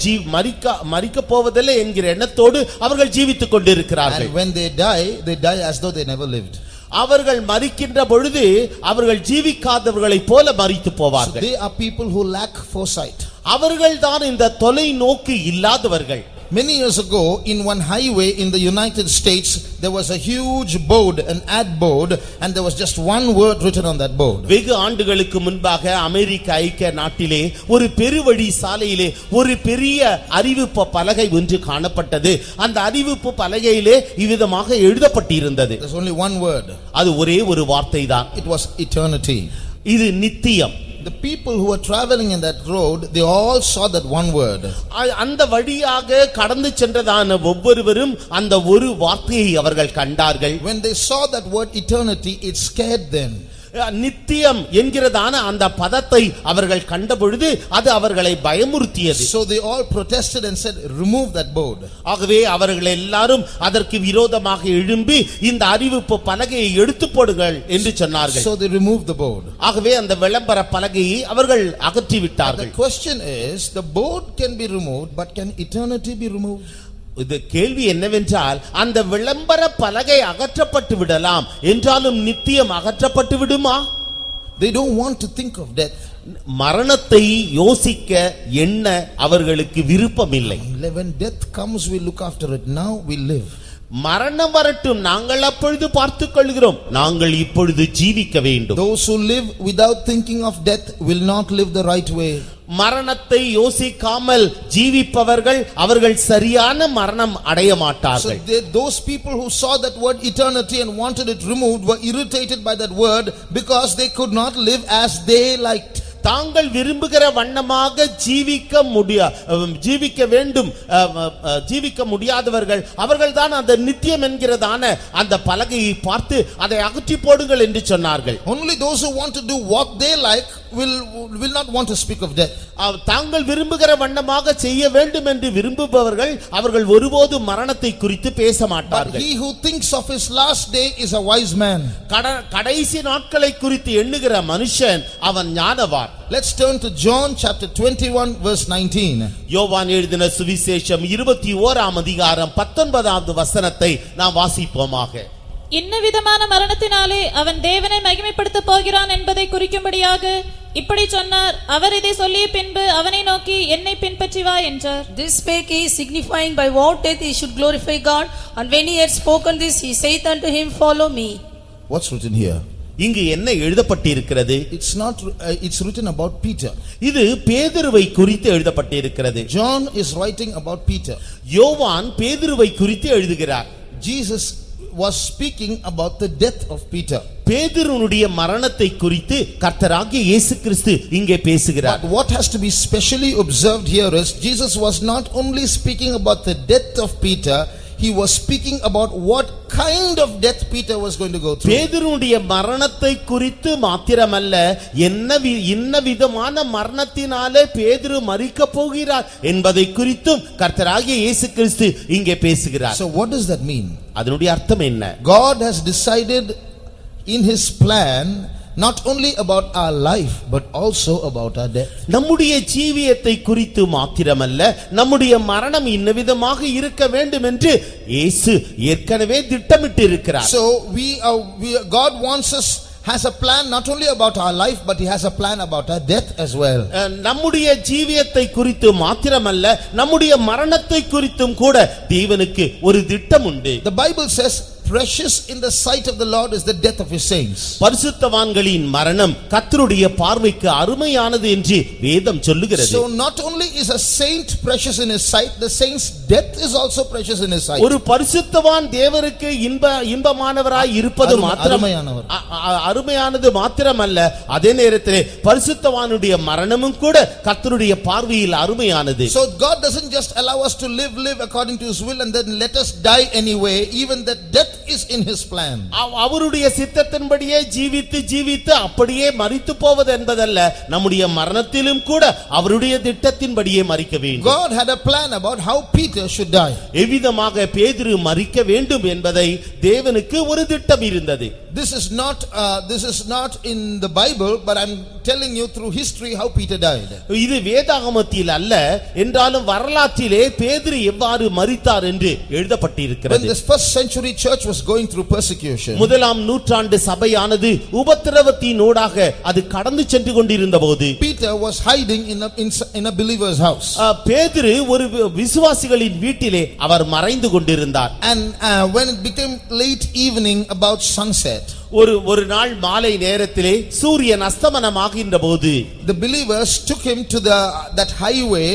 மரிக்க போவதில்லை என்கிற எண்ணத்தோடு அவர்கள் ஜீவித்துக் கொண்டிருக்கிறார்கள். And when they die as though they never lived. அவர்கள் மரிக்கின்ற பொழுது அவர்கள் ஜீவிக்காதவர்களைப் போல மரித்து போவார்கள். They are people who lack foresight. அவர்கள்தான் இந்த தொலைநோக்கு இல்லாதவர்கள். Many years ago, in one highway in the United States, there was a huge board, an ad board, and there was just one word written on that board. வெகு ஆண்டுகளுக்கு முன்பாக அமெரிக்க ஐக்கிய நாட்டிலே ஒரு பெருவழி சாலையிலே ஒரு பெரிய அறிவிப்பு பலகை ஒன்று காணப்பட்டது. அந்த அறிவிப்பு பலகையிலே இவ்விதமாக எழுதப்பட்டிருந்தது. There's only one word. அது ஒரே ஒரு வார்த்தை தான். It was eternity. இது நித்தியம். The people who were traveling in that road, they all saw that one word. அந்த வழியாக கடந்து சென்றதான ஒவ்வொருவரும் அந்த ஒரு வார்த்தையை அவர்கள் கண்டார்கள். When they saw that word eternity, it scared them. நித்தியம் என்கிறதான அந்த பதத்தை அவர்கள் கண்டபொழுது அது அவர்களை பயமுறுத்தியது. So they all protested and said, remove that board. ஆகவே அவர்கள் எல்லாரும் அதற்கு விரோதமாக எழும்பி இந்த அறிவிப்பு பலகையை எடுத்து போடுங்கள் என்று சொன்னார்கள். So they removed the board. ஆகவே அந்த விளம்பர பலகையை அவர்கள் அகற்றி விட்டார்கள். The question is, the board can be removed, but can eternity be removed? இது கேள்வி என்னவென்றால், அந்த விளம்பர பலகை அகற்றப்பட்டு விடலாம் என்றாலும் நித்தியம் அகற்றப்பட்டு விடுமா? They don't want to think of death. மரணத்தை யோசிக்க எண்ண அவர்களுக்கு விருப்பமில்லை. When death comes, we look after it. Now we live. மரணம் வரட்டும், நாங்கள் அப்பொழுது பார்த்துக் கொள்கிறோம். நாங்கள் இப்பொழுது ஜீவிக்க வேண்டும். Those who live without thinking of death will not live the right way. மரணத்தை யோசிக்காமல் ஜீவிப்பவர்கள் அவர்கள் சரியான மரணம் அடைய மாட்டார்கள். So those people who saw that word eternity and wanted it removed were irritated by that word because they could not live as they liked. தாங்கள் விரும்புகிற வண்ணமாக ஜீவிக்க வேண்டும், ஜீவிக்க முடியாதவர்கள் அவர்கள்தான் அந்த நித்தியம் என்கிறதான அந்த பலகையை பார்த்து அதை அகற்றி போடுங்கள் என்று சொன்னார்கள். Only those who want to do what they like will not want to speak of death. தாங்கள் விரும்புகிற வண்ணமாக செய்ய வேண்டும் என்று விரும்புபவர்கள் அவர்கள் ஒருபோது மரணத்தை குறித்து பேச மாட்டார்கள். But he who thinks of his last day is a wise man. கடைசி நாட்களை குறித்து எண்ணுகிற மனுஷன் அவன் ஞானவான். Let's turn to John chapter 21 verse 19. யோவான் எழுதின சுவிசேஷம் 21ஆம் அதிகாரம் 19வது வசனத்தை நாம் வாசிப்போமாக. இன்ன விதமான மரணத்தினாலே அவன் தேவனை மகிமைப்படுத்த போகிறான் என்பதை குறிக்கும்படியாக இப்படி சொன்னார். அவர் இதை சொல்லிய பின்பு அவனை நோக்கி என்னை பின்பற்றி வா என்றார். This spake he, signifying by what death he should glorify God. And when he had spoken this, he saith unto him, Follow me. What's written here? இங்கு என்ன எழுதப்பட்டிருக்கிறது? It's written about Peter. இது பேதுருவை குறித்து எழுதப்பட்டிருக்கிறது. John is writing about Peter. யோவான் பேதுருவை குறித்து எழுதுகிறார். Jesus was speaking about the death of Peter. பேதுருனுடைய மரணத்தை குறித்து கர்த்தராகிய இயேசு கிறிஸ்து இங்கே பேசுகிறார். But what has to be specially observed here is Jesus was not only speaking about the death of Peter, he was speaking about what kind of death Peter was going to go through. பேதுருனுடைய மரணத்தை குறித்து மாத்திரமல்ல, என்ன விதமான மரணத்தினாலே பேதுரு மரிக்க போகிறார் என்பதை குறித்தும் கர்த்தராகிய இயேசு கிறிஸ்து இங்கே பேசுகிறார். So what does that mean? அதனுடைய அர்த்தம் என்ன? God has decided in his plan not only about our life but also about our death. நம்முடைய ஜீவியத்தை குறித்து மாத்திரமல்ல, நம்முடைய மரணம் இன்னவிதமாக இருக்க வேண்டும் என்று இயேசு ஏற்கனவே திட்டமிட்டு இருக்கிறார். So God wants us, has a plan not only about our life but he has a plan about our death as well. நம்முடைய ஜீவியத்தை குறித்து மாத்திரமல்ல, நம்முடைய மரணத்தை குறித்தும் கூட தேவனுக்கு ஒரு திட்டம் உண்டு. The Bible says precious in the sight of the Lord is the death of his saints. பரிசுத்தவான்களின் மரணம் கர்த்தருடைய பார்வைக்கு அருமையானது என்று வேதம் சொல்லுகிறது. So not only is a saint precious in his sight, the saint's death is also precious in his sight. ஒரு பரிசுத்தவான் தேவருக்கு இன்பமானவராய் இருப்பது அருமையானது மாத்திரமல்ல, அதே நேரத்திலே பரிசுத்தவானுடைய மரணமும் கூட கர்த்தருடைய பார்வையில் அருமையானது. So God doesn't just allow us to live according to his will and then let us die anyway. Even that death is in his plan. அவருடைய சித்தத்தின்படியே ஜீவித்து அப்படியே மரித்து போவது என்பதல்ல, நம்முடைய மரணத்திலும் கூட அவருடைய திட்டத்தின்படியே மரிக்க வேண்டும். God had a plan about how Peter should die. எவ்விதமாக பேதுரு மரிக்க வேண்டும் என்பதை தேவனுக்கு ஒரு திட்டம் இருந்தது. This is not in the Bible, but I'm telling you through history how Peter died. இது வேதாகமத்தில் அல்ல, என்றாலும் வரலாற்றிலே பேதுரு எவ்வாறு மரித்தார் என்று எழுதப்பட்டிருக்கிறது. When this first century church was going through persecution, முதலாம் நூற்றாண்டு சபையானது உபத்திரவத்தினூடாக அது கடந்து சென்று கொண்டிருந்தபோது Peter was hiding in a believer's house. பேதுரு ஒரு விசுவாசிகளின் வீட்டிலே அவர் மறைந்து கொண்டிருந்தார். And when it became late evening about sunset, ஒரு நாள் மாலை நேரத்திலே சூரியன் அஸ்தமனமாகின்ற போது the believers took him to that highway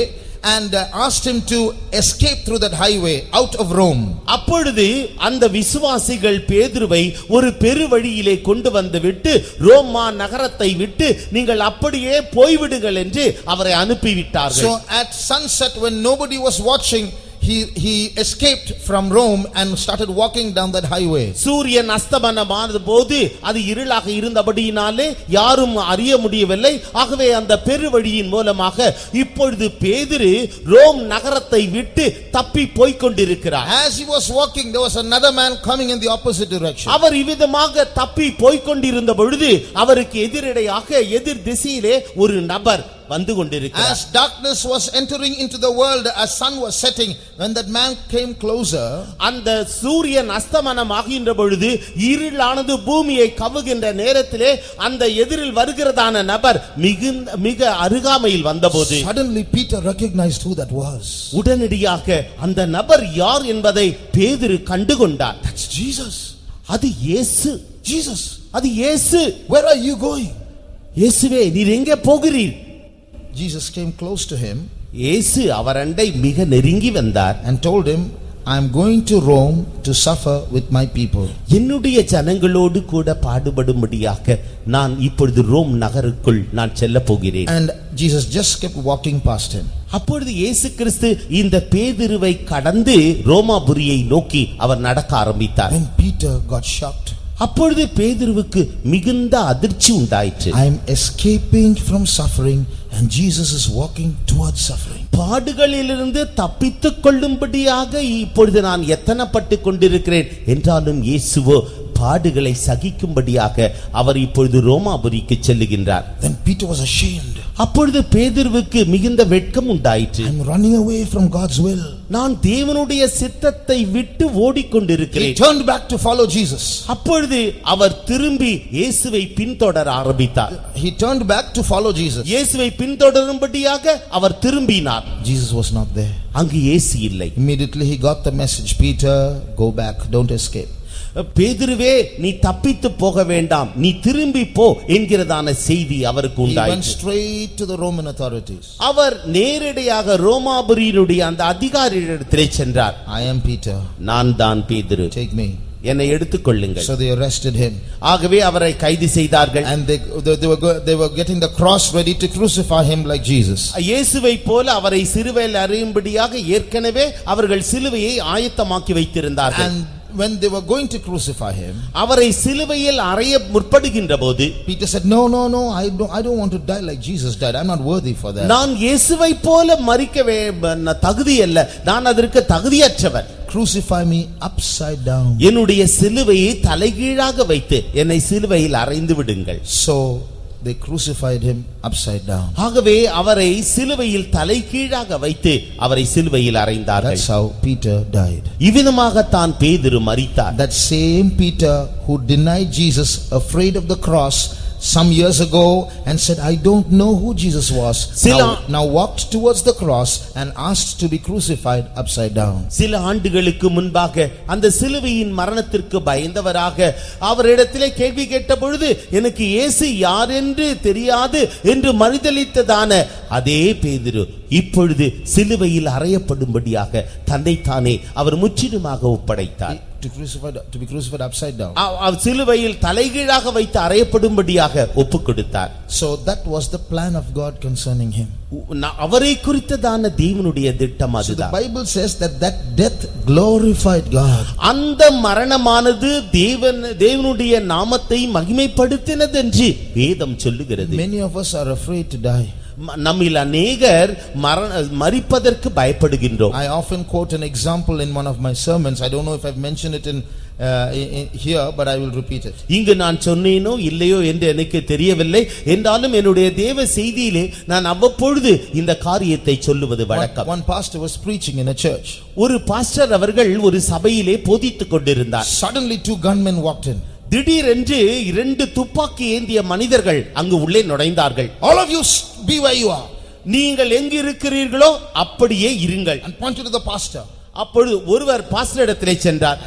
and asked him to escape through that highway out of Rome. அப்பொழுது அந்த விசுவாசிகள் பேதுருவை ஒரு பெருவழியிலே கொண்டு வந்து விட்டு ரோமா நகரத்தை விட்டு நீங்கள் அப்படியே போய்விடுங்கள் என்று அவரை அனுப்பிவிட்டார்கள். So at sunset when nobody was watching, he escaped from Rome and started walking down that highway. சூரியன் அஸ்தமனமான போது அது இருளாக இருந்தபடியினாலே யாரும் அறிய முடியவில்லை. ஆகவே அந்த பெருவழியின் மூலமாக இப்பொழுது பேதுரு ரோம் நகரத்தை விட்டு தப்பி போய் கொண்டிருக்கிறார். As he was walking, there was another man coming in the opposite direction. அவர் இவ்விதமாக தப்பி போய் கொண்டிருந்த பொழுது அவருக்கு எதிரடையாக எதிர் திசையிலே ஒரு நபர் வந்து கொண்டிருக்கிறார். As darkness was entering into the world, as sun was setting, when that man came closer, அந்த சூரியன் அஸ்தமனமாகின்ற பொழுது இருளானது பூமியை கவுகின்ற நேரத்திலே அந்த எதிரில் வருகிறதான நபர் மிக அருகாமையில் வந்தபோது suddenly Peter recognized who that was. உடனடியாக அந்த நபர் யார் என்பதை பேதுரு கண்டுகொண்டார். That's Jesus. அது இயேசு. Jesus. அது இயேசு. Where are you going? இயேசுவே நீர் எங்கே போகிறீர்? Jesus came close to him. இயேசு அவரண்டை மிக நெருங்கி வந்தார். And told him, I am going to Rome to suffer with my people. என்னுடைய ஜனங்களோடு கூட பாடுபடும்படியாக நான் இப்பொழுது ரோம் நகருக்குள் நான் செல்ல போகிறேன். And Jesus just kept walking past him. அப்பொழுது இயேசு கிறிஸ்து இந்த பேதுருவை கடந்து ரோமாபுரியை நோக்கி அவர் நடக்க ஆரம்பித்தார். When Peter got shocked, அப்பொழுது பேதுருவுக்கு மிகுந்த அதிர்ச்சி உண்டாயிற்று. I am escaping from suffering and Jesus is walking towards suffering. பாடுகளிலிருந்து தப்பித்துக் கொள்ளும்படியாக இப்பொழுது நான் எத்தனைப்பட்டு கொண்டிருக்கிறேன் என்றாலும் இயேசுவோ பாடுகளை சகிக்கும்படியாக அவர் இப்பொழுது ரோமாபுரிக்கு செல்லுகின்றார். Then Peter was ashamed. அப்பொழுது பேதுருவுக்கு மிகுந்த வெட்கம் உண்டாயிற்று. I'm running away from God's will. நான் தேவனுடைய சித்தத்தை விட்டு He ஓடிக்கொண்டிருக்கிறேன். turned back to follow Jesus. அப்பொழுது அவர் திரும்பி இயேசுவை பின்தொடர ஆரம்பித்தார். He turned back to follow Jesus. இயேசுவை பின்தொடரும்படியாக அவர் திரும்பினார். Jesus was not there. அங்கு இயேசு இல்லை. Immediately he got the message, Peter, go back, don't escape. பேதுருவே, நீ தப்பித்து போக வேண்டாம், நீ திரும்பி போ என்கிறதான செய்தி அவருக்கு He went உண்டாயிற்று. straight to the Roman authorities. அவர் நேரடியாக ரோமாபுரியினுடைய அந்த அதிகாரியிடத்திலே சென்றார். I am Peter. நான் தான் பேதுரு, Take me. என்னை எடுத்துக்கொள்ளுங்கள். So they arrested him. ஆகவே அவரை கைது செய்தார்கள். And they were getting the cross ready to crucify him like Jesus. இயேசுவை போல அவரை சிலுவையில் அறையும்படியாக ஏற்கனவே அவர்கள் சிலுவையை ஆயத்தமாக்கி வைத்திருந்தார்கள். And when they were going to crucify him, அவரை சிலுவையில் அறைய முற்படுகின்ற போது Peter said, no, I don't want to die like Jesus died. I'm not worthy for that. நான் இயேசுவை போல மரிக்கவே தகுதி அல்ல, நான் அதற்கு தகுதியற்றவன். Crucify me upside down. என்னுடைய சிலுவையை தலைகீழாக வைத்து என்னை சிலுவையில் அறைந்து விடுங்கள். So they crucified him upside down. ஆகவே அவரை சிலுவையில் தலைகீழாக வைத்து அவரை சிலுவையில் அறைந்தார்கள். That's how Peter died. இவ்விதமாகத்தான் பேதுரு மரித்தார். That same Peter who denied Jesus, afraid of the cross, some years ago and said, I don't know who Jesus was, now walked towards the cross and asked to be crucified upside down. சில ஆண்டுகளுக்கு முன்பாக அந்த சிலுவையின் மரணத்திற்கு பயந்தவராக அவரிடத்திலே கேள்வி கேட்ட பொழுது எனக்கு இயேசு யார் என்று தெரியாது என்று மறுதலித்ததான அதே பேதுரு இப்பொழுது சிலுவையில் அறையப்படும்படியாக தன்னைத்தானே அவர் முற்றிலுமாக ஒப்படைத்தார். To be crucified upside down. சிலுவையில் தலைகீழாக வைத்து அறையப்படும்படியாக ஒப்புக் கொடுத்தார். So that was the plan of God concerning him. அவரை குறித்ததான தேவனுடைய திட்டம் So the அதுதான். Bible says that death glorified God. அந்த மரணமானது தேவனுடைய நாமத்தை மகிமைப்படுத்தினது என்று வேதம் சொல்லுகிறது. Many of us are afraid to die. நம்மில் அநேகர் மரிப்பதற்கு பயப்படுகின்றோம். I often quote an example in one of my sermons. I don't know if I've mentioned it in here, but I will repeat it. இங்கு நான் சொன்னேனோ இல்லையோ என்று எனக்கு தெரியவில்லை, என்றாலும் என்னுடைய தேவ செய்தியிலே நான் அவ்வப்பொழுது இந்த காரியத்தை சொல்லுவது வழக்கம். One pastor was preaching in a church. ஒரு பாஸ்டர் அவர்கள் ஒரு சபையிலே போதித்துக் கொண்டிருந்தார். Suddenly 2 gunmen walked in. திடீரென்று 2 துப்பாக்கி ஏந்திய மனிதர்கள் அங்கு உள்ளே நுழைந்தார்கள். All of you be where you are. நீங்கள் எங்கு இருக்கிறீர்களோ அப்படியே இருங்கள். And pointed to the pastor. அப்பொழுது ஒருவர் பாஸ்டர் இடத்திலே சென்றார்.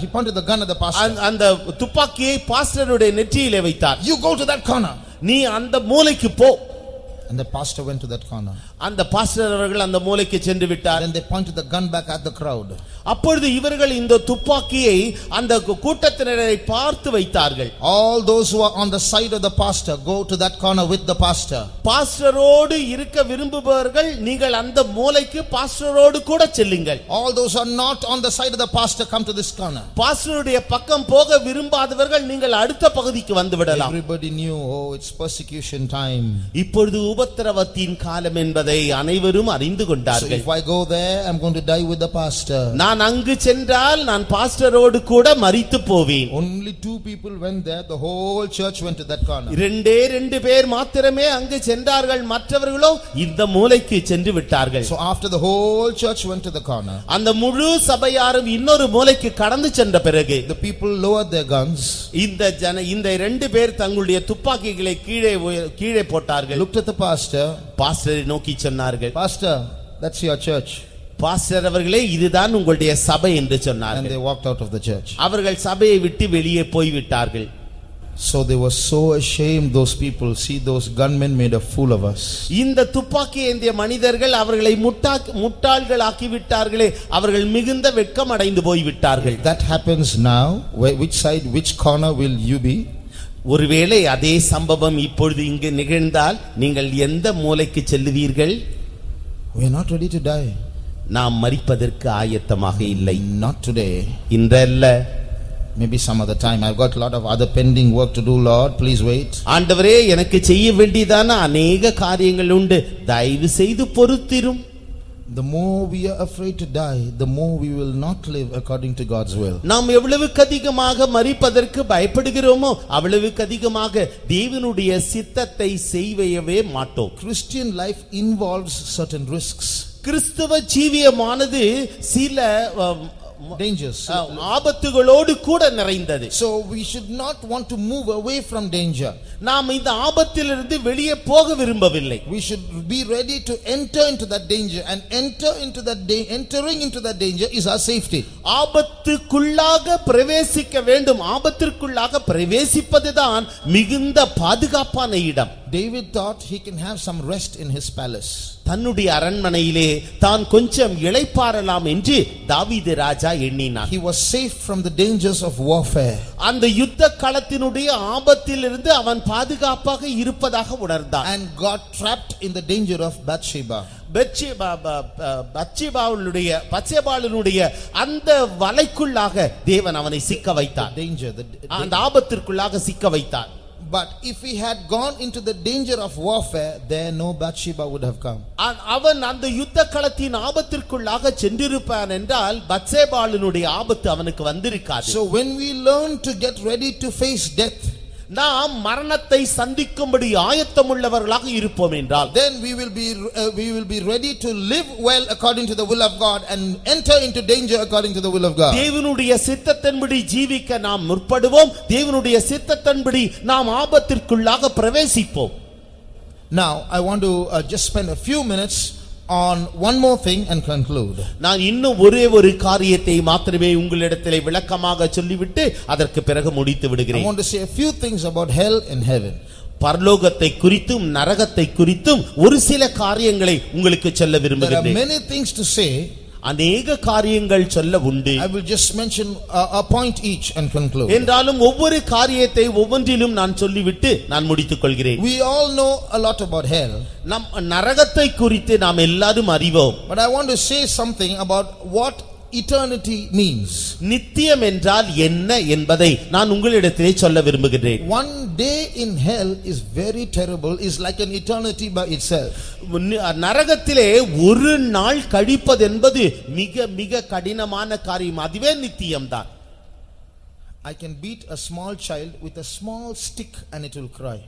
He pointed the gun at the pastor. அந்த துப்பாக்கியை பாஸ்டருடைய நெற்றியிலே வைத்தார். You go to that corner. நீ அந்த மூலைக்கு போ. And the pastor went to that corner. அந்த பாஸ்டர் அவர்கள் அந்த மூலைக்கு சென்று விட்டார். Then they pointed the gun back at the crowd. அப்பொழுது இவர்கள் இந்த துப்பாக்கியை அந்த கூட்டத்தினரை பார்த்து வைத்தார்கள். All those who are on the side of the pastor go to that corner with the pastor. பாஸ்டரோடு இருக்க விரும்புபவர்கள் நீங்கள் அந்த மூலைக்கு பாஸ்டரோடு கூட செல்லுங்கள். All those who are not on the side of the pastor come to this corner. பாஸ்டருடைய பக்கம் போக விரும்பாதவர்கள் நீங்கள் அடுத்த பகுதிக்கு வந்து விடலாம். Everybody knew, oh, it's persecution time. இப்பொழுது உபத்திரவத்தின் காலம் என்பதை அனைவரும் அறிந்து So கொண்டார்கள். if I go there, I'm going to die with the pastor. நான் அங்கு சென்றால் நான் பாஸ்டரோடு கூட மரித்து போவேன். Only 2 people went there. The whole church went to that corner. 2 பேர் மாத்திரமே அங்கு சென்றார்கள், மற்றவர்களோ இந்த மூலைக்கு சென்று விட்டார்கள். So after the whole church went to the corner, அந்த முழு சபையாரும் இன்னொரு மூலைக்கு கடந்து சென்ற பிறகு the people lowered their guns, இந்த 2 பேர் தங்களுடைய துப்பாக்கிகளை கீழே போட்டார்கள். looked at the pastor. பாஸ்டரை நோக்கி சொன்னார்கள், Pastor, that's your church. Pastor அவர்களே, இதுதான் உங்களுடைய சபை என்று And சொன்னார்கள். they walked out of the church. அவர்கள் சபையை விட்டு வெளியே போய்விட்டார்கள். So they were so ashamed, those people. See, those gunmen made a fool of us. இந்த துப்பாக்கி ஏந்திய மனிதர்கள் அவர்களை முட்டாள்கள் ஆக்கிவிட்டார்களே, அவர்கள் மிகுந்த வெட்கம் அடைந்து போய்விட்டார்கள். That happens now. Which side, which corner will you be? ஒருவேளை அதே சம்பவம் இப்பொழுது இங்கு நிகழ்ந்தால் நீங்கள் எந்த மூலைக்கு செல்லுவீர்கள்? We are not ready to die. நாம் மரிப்பதற்கு ஆயத்தமாக இல்லை. Not today. இன்றல்ல, Maybe some other time. I've got a lot of other pending work to do, Lord. Please wait. ஆண்டவரே, எனக்கு செய்ய வேண்டியதான அநேக காரியங்கள் உண்டு, தயவு செய்து பொறுத்திரும். The more we are afraid to die, the more we will not live according to God's will. நாம் எவ்வளவுக்கு அதிகமாக மரிப்பதற்கு பயப்படுகிறோமோ அவ்வளவுக்கு அதிகமாக தேவனுடைய சித்தத்தை செய்யவே மாட்டோம். Christian life involves certain risks. கிறிஸ்தவ ஜீவியமானது சில dangers. ஆபத்துகளோடு கூட நிறைந்தது. So we should not want to move away from danger. நாம் இந்த ஆபத்திலிருந்து வெளியே போக விரும்பவில்லை. We should be ready to enter into that danger, and entering into that danger is our safety. ஆபத்துக்குள்ளாக பிரவேசிக்க வேண்டும். ஆபத்திற்குள்ளாக பிரவேசிப்பதுதான் மிகுந்த பாதுகாப்பான இடம். David thought he can have some rest in his palace. தன்னுடைய அரண்மனையிலே தான் கொஞ்சம் இளைப்பாறலாம் என்று தாவீது ராஜா எண்ணினார். He was safe from the dangers of warfare. அந்த யுத்த களத்தினுடைய ஆபத்திலிருந்து அவன் பாதுகாப்பாக இருப்பதாக உணர்ந்தான். And got trapped in the danger of Bathsheba. பத்சேபாளுடைய அந்த வலைக்குள்ளாக தேவன் அவனை சிக்க வைத்தார். அந்த ஆபத்திற்குள்ளாக சிக்க வைத்தார். But if he had gone into the danger of warfare, there no Bathsheba would have come. அவன் அந்த யுத்த களத்தின் ஆபத்திற்குள்ளாக சென்றிருப்பான் என்றால் பத்சேபாளுடைய ஆபத்து அவனுக்கு வந்திருக்காது. So when we learn to get ready to face death, நாம் மரணத்தை சந்திக்கும்படி ஆயத்தமுள்ளவர்களாக இருப்போம் என்றால் then we will be ready to live well according to the will of God and enter into danger according to the will of God. தேவனுடைய சித்தத்தின்படி ஜீவிக்க நாம் முற்படுவோம். தேவனுடைய சித்தத்தின்படி நாம் ஆபத்திற்குள்ளாக பிரவேசிப்போம். Now I want to just spend a few minutes on one more thing and conclude. நான் இன்னும் ஒரே ஒரு காரியத்தை மாத்திரமே உங்களிடத்திலே விளக்கமாக சொல்லிவிட்டு அதற்கு பிறகு முடித்து விடுகிறேன். I want to say a few things about hell and heaven. பரலோகத்தை குறித்தும் நரகத்தை குறித்தும் ஒரு சில காரியங்களை உங்களுக்கு சொல்ல விரும்புகிறேன். There are many things to say. அநேக காரியங்கள் சொல்ல உண்டு. I will just mention a point each and conclude. என்றாலும் ஒவ்வொரு காரியத்தை ஒவ்வொன்றிலும் நான் சொல்லிவிட்டு நான் முடித்துக் கொள்கிறேன். We all know a lot about hell. நம் நரகத்தை குறித்து நாம் எல்லாரும் அறிவோம். But I want to say something about what eternity means. நித்தியம் என்றால் என்ன என்பதை நான் உங்களிடத்திலே சொல்ல விரும்புகிறேன். One day in hell is very terrible, is like an eternity by itself. நரகத்திலே ஒரு நாள் கழிப்பது என்பது மிக மிக கடினமான காரியம். அதுவே நித்தியம்தான். I can beat a small child with a small stick and it will cry.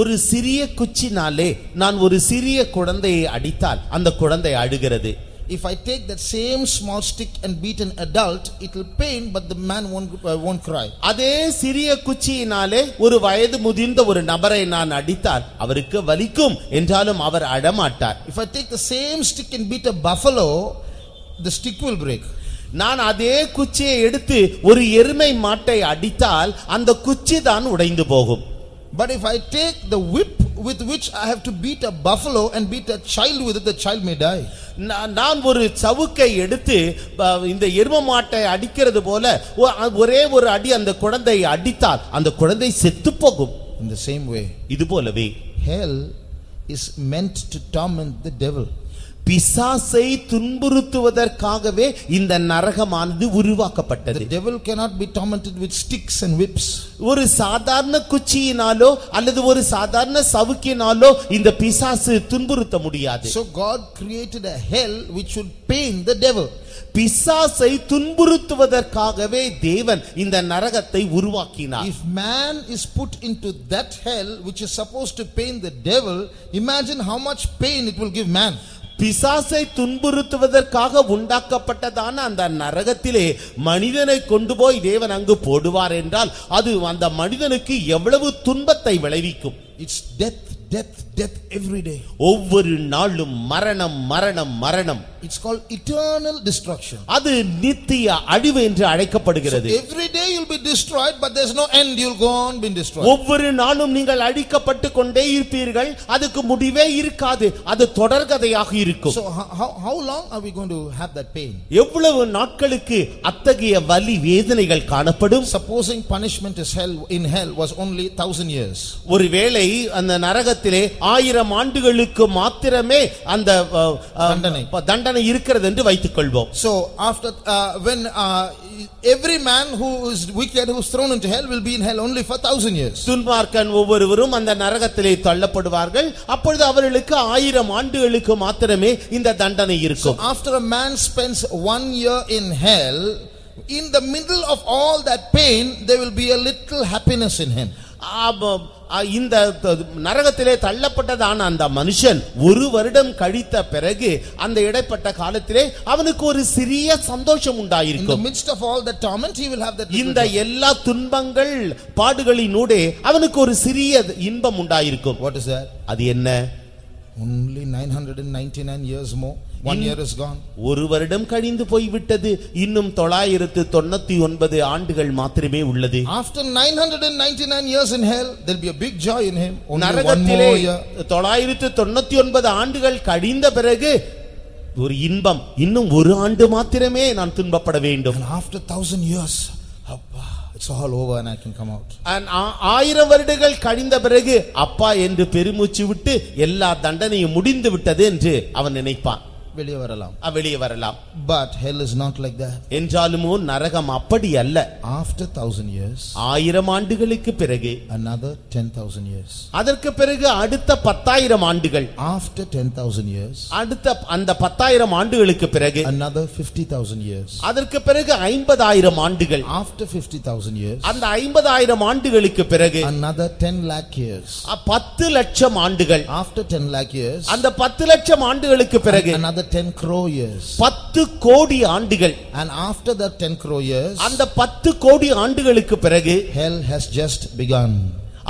ஒரு சிறிய குச்சினாலே நான் ஒரு சிறிய குழந்தையை அடித்தால் அந்த குழந்தை அழுகிறது. If I take that same small stick and beat an adult, it will pain, but the man won't cry. அதே சிறிய குச்சியினாலே ஒரு வயது முதிர்ந்த ஒரு நபரை நான் அடித்தால் அவருக்கு வலிக்கும் என்றாலும் அவர் அழமாட்டார். If I take the same stick and beat a buffalo, the stick will break. நான் அதே குச்சியை எடுத்து ஒரு எருமை மாட்டை அடித்தால் அந்த குச்சி தான் உடைந்து போகும். But if I take the whip with which I have to beat a buffalo and beat a child with it, the child may die. நான் ஒரு சவுக்கை எடுத்து இந்த எருமை மாட்டை அடிக்கிறது போல ஒரே ஒரு அடி அந்த குழந்தையை அடித்தால் அந்த குழந்தை செத்து போகும். In the same way, இது போலவே hell is meant to torment the devil. பிசாசை துன்புறுத்துவதற்காகவே இந்த நரகமானது உருவாக்கப்பட்டது. The devil cannot be tormented with sticks and whips. ஒரு சாதாரண குச்சியினாலோ அல்லது ஒரு சாதாரண சவுக்கினாலோ இந்த பிசாசு துன்புறுத்த முடியாது. So God created a hell which would pain the devil. பிசாசை துன்புறுத்துவதற்காகவே தேவன் இந்த நரகத்தை உருவாக்கினார். If man is put into that hell which is supposed to pain the devil, imagine how much pain it will give man. பிசாசை துன்புறுத்துவதற்காக உண்டாக்கப்பட்டதான அந்த நரகத்திலே மனிதனை கொண்டு போய் தேவன் அங்கு போடுவார் என்றால் அது அந்த மனிதனுக்கு எவ்வளவு துன்பத்தை விளைவிக்கும். It's death, death, death every day. ஒவ்வொரு நாளும் மரணம் மரணம் மரணம். It's called eternal destruction. அது நித்திய அழிவு என்று அழைக்கப்படுகிறது. So every day you'll be destroyed, but there's no end. You'll go on being destroyed. ஒவ்வொரு நாளும் நீங்கள் அழிக்கப்பட்டு கொண்டே இருப்பீர்கள். அதுக்கு முடிவே இருக்காது. அது தொடர்கதையாக இருக்கும். So how long are we going to have that pain? எவ்வளவு நாட்களுக்கு அத்தகைய வலி வேதனைகள் காணப்படும்? Supposing punishment is in hell was only 1000 years. ஒருவேளை அந்த நரகத்தில் நரகத்திலே 1000 ஆண்டுகளுக்கு மாத்திரமே அந்த தண்டனை இருக்கிறது என்று வைத்துக் கொள்வோம். So after when every man who is wicked who is thrown into hell will be in hell only for 1000 years. துன்மார்க்கன் ஒவ்வொருவரும் அந்த நரகத்திலே தள்ளப்படுவார்கள். அப்பொழுது அவர்களுக்கு 1000 ஆண்டுகளுக்கு மாத்திரமே இந்த தண்டனை இருக்கும். So after a man spends 1 year in hell, in the middle of all that pain there will be a little happiness in him. இந்த நரகத்திலே தள்ளப்பட்டதான அந்த மனுஷன் 1 வருடம் கழித்த பிறகு அந்த இடைப்பட்ட காலத்திலே அவனுக்கு ஒரு சிறிய சந்தோஷம் உண்டாயிருக்கும். In the midst of all the torment he will have that. இந்த எல்லா துன்பங்கள் பாடுகளினூடே அவனுக்கு ஒரு சிறிய இன்பம் உண்டாயிருக்கும். What is that? அது என்ன? Only 999 years more. 1 year is gone. 1 வருடம் கழிந்து போய்விட்டது. இன்னும் 999 ஆண்டுகள் மாத்திரமே உள்ளது. After 999 years in hell, there will be a big joy in him. நரகத்திலே 999 ஆண்டுகள் கழிந்த பிறகு ஒரு இன்பம், இன்னும் 1 ஆண்டு மாத்திரமே நான் துன்பப்பட வேண்டும். And after 1000 years, it's all over and I can come out. And 1000 வருடங்கள் கழிந்த பிறகு அப்பா என்று பெருமூச்சு விட்டு எல்லா தண்டனையும் முடிந்து விட்டது என்று அவன் நினைப்பான். வெளியே வரலாம். But hell is not like that. என்றாலும் நரகம் அப்படி அல்ல. After 1000 years, 1000 ஆண்டுகளுக்கு பிறகு another 10,000 years. அதற்கு பிறகு அடுத்த 10,000 ஆண்டுகள். After 10,000 years, அடுத்த அந்த 10,000 ஆண்டுகளுக்கு பிறகு another 50,000 years. அதற்கு பிறகு 50,000 ஆண்டுகள். After 50,000 years, அந்த 50,000 ஆண்டுகளுக்கு பிறகு another 10 lakh years. 10 லட்சம் ஆண்டுகள். After 10 lakh years, அந்த 10 லட்சம் ஆண்டுகளுக்கு பிறகு another 10 crore years. 10 கோடி ஆண்டுகள். And after that 10 crore years, அந்த 10 கோடி ஆண்டுகளுக்கு பிறகு hell has just begun.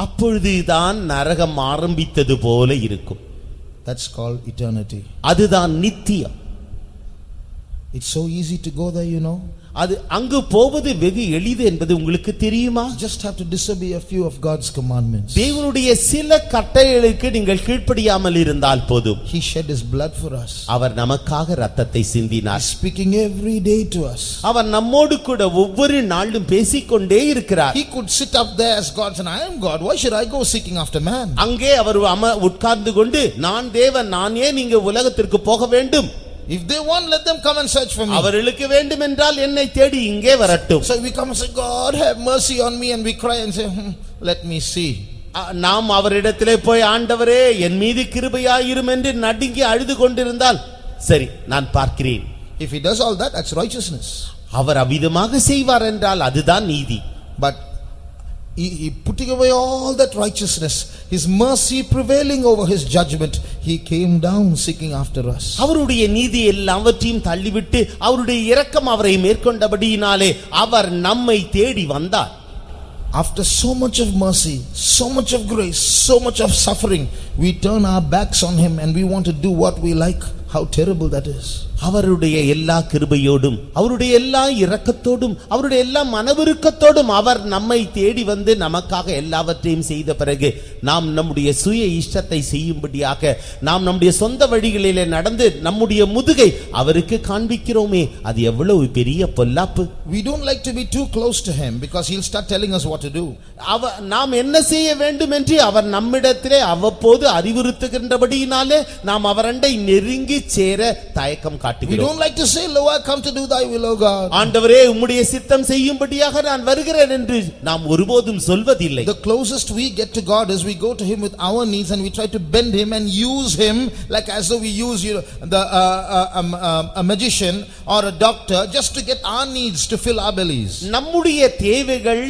அப்பொழுதுதான் நரகம் ஆரம்பித்தது போல இருக்கும். That's called eternity. அதுதான் நித்தியம். It's so easy to go there, you know. அது அங்கு போவது வெகு எளிது என்பது உங்களுக்கு தெரியுமா? Just have to disobey a few of God's commandments. தேவனுடைய சில கட்டளைகளுக்கு நீங்கள் கீழ்ப்படியாமல் இருந்தால் போதும். He shed his blood for us. அவர் நமக்காக இரத்தத்தை சிந்தினார். Speaking every day to us. அவர் நம்மோடு கூட ஒவ்வொரு நாளும் பேசிக்கொண்டே இருக்கிறார். He could sit up there as God and I am God. Why should I go seeking after man? அங்கே அவர் உட்கார்ந்து கொண்டு நான் தேவன், நான் ஏன் நீங்க உலகத்திற்கு போக வேண்டும்? If they want, let them come and search for me. அவர்களுக்கு வேண்டும் என்றால் என்னை தேடி இங்கே வரட்டும். So we come and say, God have mercy on me, and we cry and say, let me see. நாம் அவரிடத்திலே போய் ஆண்டவரே என் மீது கிருபையாயிரும் என்று நடுங்கி அழுது கொண்டிருந்தால் சரி நான் பார்க்கிறேன். If he does all that, that's righteousness. அவர் அவ்விதமாக செய்வார் என்றால் அதுதான் நீதி. But he putting away all that righteousness, his mercy prevailing over his judgment, he came down seeking after us. அவருடைய நீதி எல்லாவற்றையும் தள்ளிவிட்டு அவருடைய இரக்கம் அவரை மேற்கொண்டபடியினாலே அவர் நம்மை தேடி வந்தார். After so much of mercy, so much of grace, so much of suffering, we turn our backs on him and we want to do what we like. How terrible that is. அவருடைய எல்லா கிருபையோடும் அவருடைய எல்லா இரக்கத்தோடும் அவருடைய எல்லா மனவிருக்கத்தோடும் அவர் நம்மை தேடி வந்து நமக்காக எல்லாவற்றையும் செய்த பிறகு நாம் நம்முடைய சுய இஷ்டத்தை செய்யும்படியாக நாம் நம்முடைய சொந்த வழிகளிலே நடந்து நம்முடைய முதுகை அவருக்கு காண்பிக்கிறோமே, அது எவ்வளவு பெரிய பொல்லாப்பு. We don't like to be too close to him because he'll start telling us what to do. நாம் என்ன செய்ய வேண்டும் என்று அவர் நம்மிடத்திலே அவ்வப்போது அறிவுறுத்துகின்றபடியினாலே நாம் அவரண்டை நெருங்கி சேர தயக்கம் காட்டுகிறோம். We don't like to say, Lord, I come to do thy will, O God. ஆண்டவரே உம்முடைய சித்தம் செய்யும்படியாக நான் வருகிறேன் என்று நாம் ஒருபோதும் சொல்வதில்லை. The closest we get to God is we go to him with our needs and we try to bend him and use him like as though we use a magician or a doctor just to get our needs to fill our bellies. நம்முடைய தேவைகள்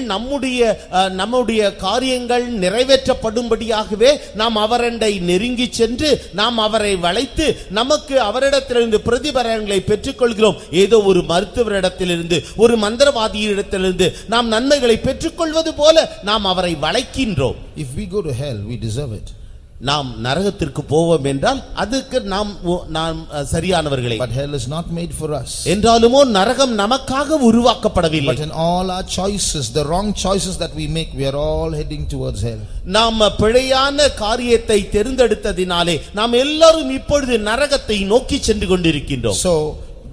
நம்முடைய காரியங்கள் நிறைவேற்றப்படும்படியாகவே நாம் அவரண்டை நெருங்கி சென்று நாம் அவரை வளைத்து நமக்கு அவரிடத்திலிருந்து பிரதிபலன்களை பெற்றுக்கொள்கிறோம். ஏதோ ஒரு மருத்துவரிடத்திலிருந்து ஒரு மந்திரவாதியிடத்திலிருந்து நாம் நன்மைகளை பெற்றுக்கொள்வது போல நாம் அவரை வளைக்கின்றோம். If we go to hell, we deserve it. நாம் நரகத்திற்கு போவோம் என்றால் அதுக்கு நாம் சரியானவர்களே. But hell is not made for us. என்றாலுமோ நரகம் நமக்காக உருவாக்கப்படவில்லை. But in all our choices, the wrong choices that we make, we are all heading towards hell. நாம் பிழையான காரியத்தை தேர்ந்தெடுத்ததினாலே நாம் எல்லாரும் இப்பொழுது நரகத்தை நோக்கி சென்று கொண்டிருக்கின்றோம். So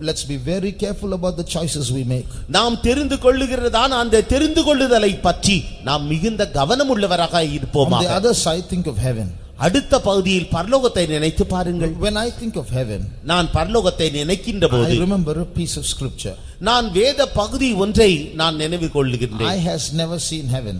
let's be very careful about the choices we make. நாம் தெரிந்து கொள்ளுகிறதான அந்த தெரிந்து கொள்ளுதலை பற்றி நாம் மிகுந்த கவனம் உள்ளவராக இருப்போம். On the other side, think of heaven. அடுத்த பகுதியில் பரலோகத்தை நினைத்து பாருங்கள். When I think of heaven, நான் பரலோகத்தை நினைக்கின்ற போது I remember a piece of scripture. நான் வேத பகுதி ஒன்றை நான் நினைவு கொள்ளுகின்றேன். Eye has never seen heaven.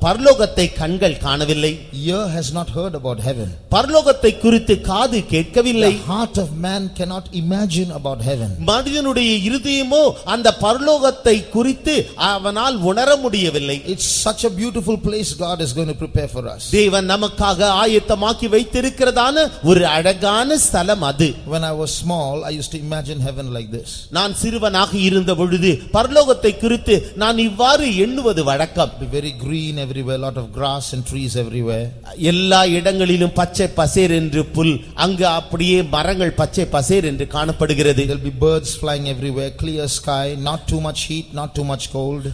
பரலோகத்தை கண்கள் காணவில்லை. Ear has not heard about heaven. பரலோகத்தை குறித்து காது கேட்கவில்லை. The heart of man cannot imagine about heaven. மனிதனுடைய இருதயமோ அந்த பரலோகத்தை குறித்து அவனால் உணர முடியவில்லை. It's such a beautiful place God is going to prepare for us. தேவன் நமக்காக ஆயத்தமாக்கி வைத்திருக்கிறதான ஒரு அழகான ஸ்தலம் அது. When I was small, I used to imagine heaven like this. நான் சிறுவனாக இருந்த பொழுது பரலோகத்தை குறித்து நான் இவ்வாறு எண்ணுவது வழக்கம். Be very green everywhere, lot of grass and trees everywhere. எல்லா இடங்களிலும் பச்சை பசேர் என்று புல், அங்கு அப்படியே மரங்கள் பச்சை பசேர் என்று காணப்படுகிறது. There'll be birds flying everywhere, clear sky, not too much heat, not too much cold.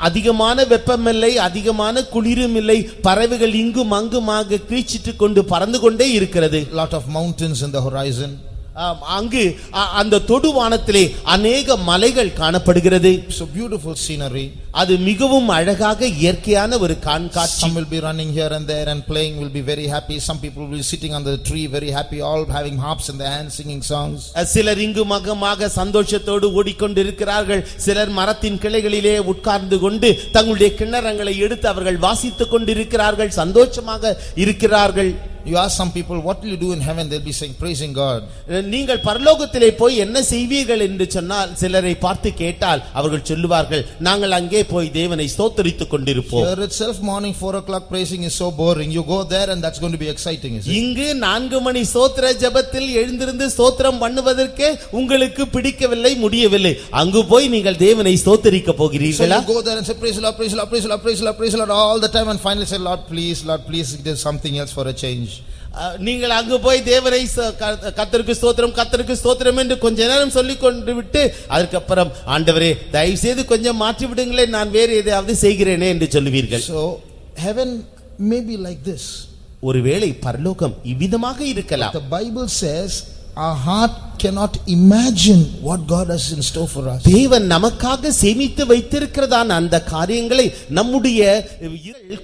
அதிகமான வெப்பமில்லை, அதிகமான குளிரும் இல்லை. பறவைகள் இங்கும் அங்குமாக கீச்சிட்டு கொண்டு பறந்து கொண்டே இருக்கிறது. Lot of mountains in the horizon. அங்கு அந்த தொடுவானத்திலே அநேக மலைகள் காணப்படுகிறது. So beautiful scenery. அது மிகவும் அழகாக இயற்கையான ஒரு காட்சி. Some will be running here and there and playing, will be very happy. Some people will be sitting under the tree very happy, all having harps in their hands, singing songs. சிலர் இங்கும் அங்குமாக சந்தோஷத்தோடு ஓடிக்கொண்டிருக்கிறார்கள். சிலர் மரத்தின் கிளைகளிலே உட்கார்ந்து கொண்டு தங்களுடைய கிண்ணறங்களை எடுத்து அவர்கள் வாசித்துக் கொண்டிருக்கிறார்கள், சந்தோஷமாக இருக்கிறார்கள். You ask some people, what will you do in heaven? They'll be saying, praising God. நீங்கள் பரலோகத்திலே போய் என்ன செய்வீர்கள் என்று சொன்னால் சிலரை பார்த்து கேட்டால் அவர்கள் சொல்லுவார்கள், நாங்கள் அங்கே போய் தேவனை ஸ்தோத்திரித்துக் கொண்டிருப்போம். Here itself morning 4 o'clock praising is so boring. You go there and that's going to be exciting, is it? இங்கு 4 மணி ஸ்தோத்திர ஜெபத்தில் எழுந்திருந்து ஸ்தோத்திரம் பண்ணுவதற்கே உங்களுக்கு பிடிக்கவில்லை, முடியவில்லை. அங்கு போய் நீங்கள் தேவனை ஸ்தோத்திரிக்க போகிறீர்களா? So you go there and say, praise the Lord, praise the Lord, praise the Lord, praise the Lord, praise the Lord all the time, and finally say, Lord please do something else for a change. நீங்கள் அங்கு போய் தேவனை கர்த்தருக்கு ஸ்தோத்திரம் கர்த்தருக்கு ஸ்தோத்திரம் என்று கொஞ்ச நேரம் சொல்லிக் கொண்டு விட்டு அதுக்கப்புறம் ஆண்டவரே தயவு செய்து கொஞ்சம் மாற்றி விடுங்களே, நான் வேறு எதையாவது செய்கிறேனே என்று சொல்லுவீர்கள். So heaven may be like this. ஒருவேளை பரலோகம் இவ்விதமாக இருக்கலாம். The Bible says our heart cannot imagine what God has in store for us. தேவன் நமக்காக சேமித்து வைத்திருக்கிறதான அந்த காரியங்களை நம்முடைய